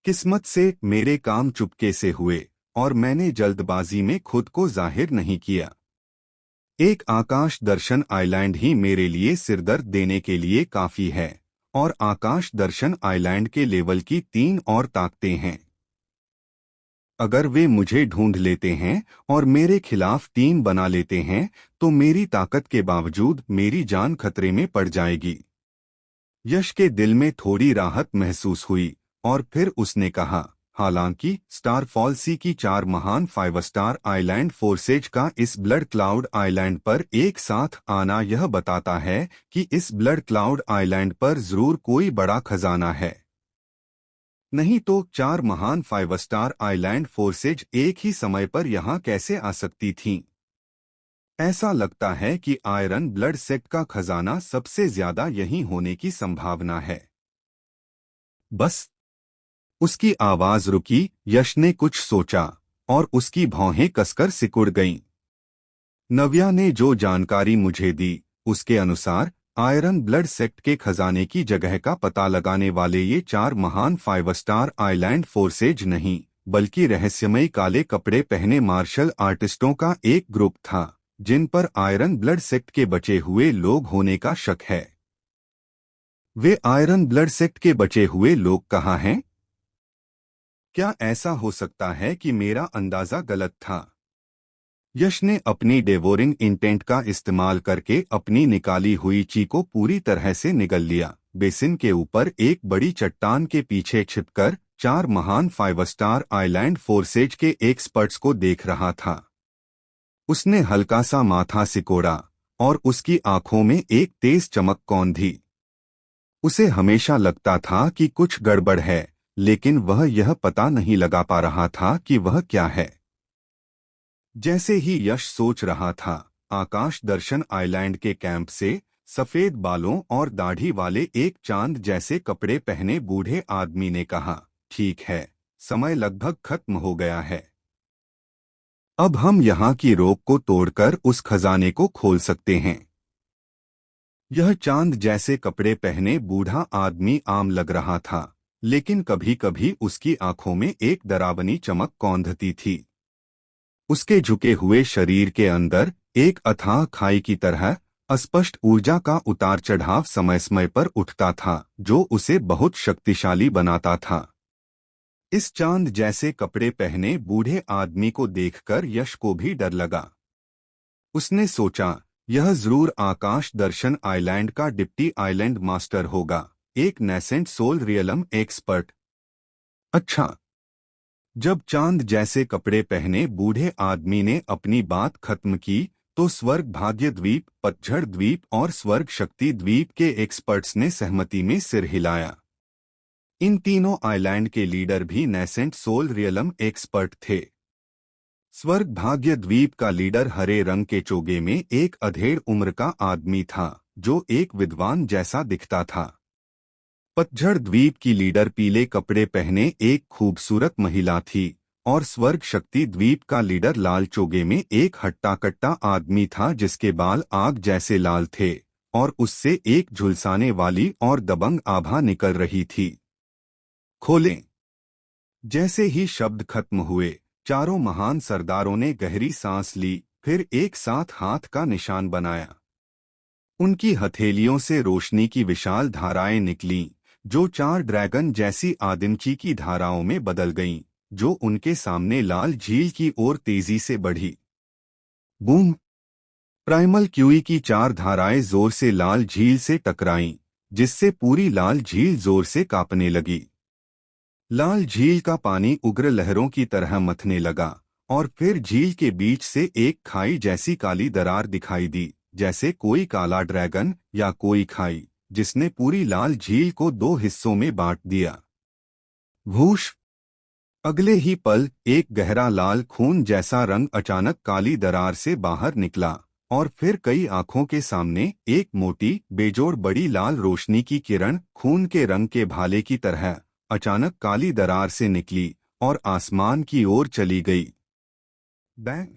किस्मत से मेरे काम चुपके से हुए और मैंने जल्दबाजी में खुद को जाहिर नहीं किया। एक आकाश दर्शन आइलैंड ही मेरे लिए सिरदर्द देने के लिए काफी है, और आकाश दर्शन आइलैंड के लेवल की 3 और ताकतें हैं। अगर वे मुझे ढूंढ लेते हैं और मेरे खिलाफ टीम बना लेते हैं तो मेरी ताकत के बावजूद मेरी जान खतरे में पड़ जाएगी। यश के दिल में थोड़ी राहत महसूस हुई और फिर उसने कहा, हालांकि स्टारफॉल सी की 4 महान 5 स्टार आइलैंड फोर्सेज का इस ब्लड क्लाउड आइलैंड पर एक साथ आना यह बताता है कि इस ब्लड क्लाउड आइलैंड पर जरूर कोई बड़ा खजाना है। नहीं तो 4 महान 5 स्टार आइलैंड फोर्सेज एक ही समय पर यहाँ कैसे आ सकती थीं? ऐसा लगता है कि आयरन ब्लड सेक्ट का खजाना सबसे ज्यादा यहीं होने की संभावना है। बस। उसकी आवाज रुकी, यश ने कुछ सोचा और उसकी भौहें कसकर सिकुड़ गईं। नव्या ने जो जानकारी मुझे दी, उसके अनुसार आयरन ब्लड सेक्ट के खजाने की जगह का पता लगाने वाले ये 4 महान 5 स्टार आइलैंड फोर्सेज नहीं, बल्कि रहस्यमयी काले कपड़े पहने मार्शल आर्टिस्टों का एक ग्रुप था, जिन पर आयरन ब्लड सेक्ट के बचे हुए लोग होने का शक है। वे आयरन ब्लड सेक्ट के बचे हुए लोग कहाँ हैं? क्या ऐसा हो सकता है कि मेरा अंदाजा गलत था? यश ने अपनी डेवोरिंग इंटेंट का इस्तेमाल करके अपनी निकाली हुई ची को पूरी तरह से निगल लिया। बेसिन के ऊपर एक बड़ी चट्टान के पीछे छिपकर 4 महान 5 स्टार आइलैंड फोर्सेज के एक्सपर्ट्स को देख रहा था। उसने हल्का सा माथा सिकोड़ा और उसकी आंखों में एक तेज चमक कौंधी। उसे हमेशा लगता था कि कुछ गड़बड़ है, लेकिन वह यह पता नहीं लगा पा रहा था कि वह क्या है। जैसे ही यश सोच रहा था, आकाश दर्शन आइलैंड के कैंप से सफेद बालों और दाढ़ी वाले एक चांद जैसे कपड़े पहने बूढ़े आदमी ने कहा, ठीक है, समय लगभग खत्म हो गया है। अब हम यहाँ की रोक को तोड़कर उस खजाने को खोल सकते हैं। यह चांद जैसे कपड़े पहने बूढ़ा आदमी आम लग रहा था, लेकिन कभी-कभी उसकी आंखों में एक डरावनी चमक कौंधती थी। उसके झुके हुए शरीर के अंदर एक अथाह खाई की तरह अस्पष्ट ऊर्जा का उतार चढ़ाव समय समय पर उठता था, जो उसे बहुत शक्तिशाली बनाता था। इस चांद जैसे कपड़े पहने बूढ़े आदमी को देखकर यश को भी डर लगा। उसने सोचा, यह जरूर आकाश दर्शन आइलैंड का डिप्टी आइलैंड मास्टर होगा, एक नेसेंट सोल रियलम एक्सपर्ट। अच्छा। जब चांद जैसे कपड़े पहने बूढ़े आदमी ने अपनी बात खत्म की, तो स्वर्ग भाग्य द्वीप, पतझड़ द्वीप और स्वर्ग शक्ति द्वीप के एक्सपर्ट्स ने सहमति में सिर हिलाया। इन तीनों आइलैंड के लीडर भी नेसेंट सोल रियलम एक्सपर्ट थे। स्वर्ग भाग्य द्वीप का लीडर हरे रंग के चोगे में एक अधेड़ उम्र का आदमी था, जो एक विद्वान जैसा दिखता था। पतझड़ द्वीप की लीडर पीले कपड़े पहने एक खूबसूरत महिला थी, और स्वर्ग शक्ति द्वीप का लीडर लाल चोगे में एक हट्टा कट्टा आदमी था, जिसके बाल आग जैसे लाल थे और उससे एक झुलसाने वाली और दबंग आभा निकल रही थी। खोलें। जैसे ही शब्द खत्म हुए, चारों महान सरदारों ने गहरी सांस ली, फिर एक साथ हाथ का निशान बनाया। उनकी हथेलियों से रोशनी की विशाल धाराएं निकलीं, जो 4 ड्रैगन जैसी आदिमची की धाराओं में बदल गईं, जो उनके सामने लाल झील की ओर तेजी से बढ़ी। बूम! प्राइमल क्यूई की 4 धाराएं जोर से लाल झील से टकराईं, जिससे पूरी लाल झील जोर से कांपने लगी। लाल झील का पानी उग्र लहरों की तरह मथने लगा, और फिर झील के बीच से एक खाई जैसी काली दरार दिखाई दी, जैसे कोई काला ड्रैगन या कोई खाई जिसने पूरी लाल झील को 2 हिस्सों में बांट दिया। भूश! अगले ही पल एक गहरा लाल खून जैसा रंग अचानक काली दरार से बाहर निकला, और फिर कई आंखों के सामने एक मोटी, बेजोड़ बड़ी लाल रोशनी की किरण खून के रंग के भाले की तरह अचानक काली दरार से निकली और आसमान की ओर चली गई। बैंग!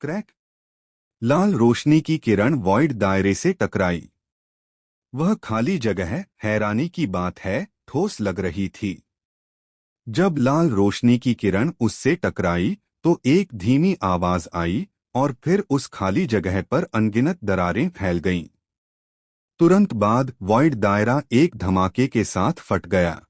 क्रैक! लाल रोशनी की किरण वॉइड दायरे से टकराई। वह खाली जगह, हैरानी की बात है, ठोस लग रही थी। जब लाल रोशनी की किरण उससे टकराई, तो एक धीमी आवाज आई, और फिर उस खाली जगह पर अनगिनत दरारें फैल गईं। तुरंत बाद वॉइड दायरा एक धमाके के साथ फट गया।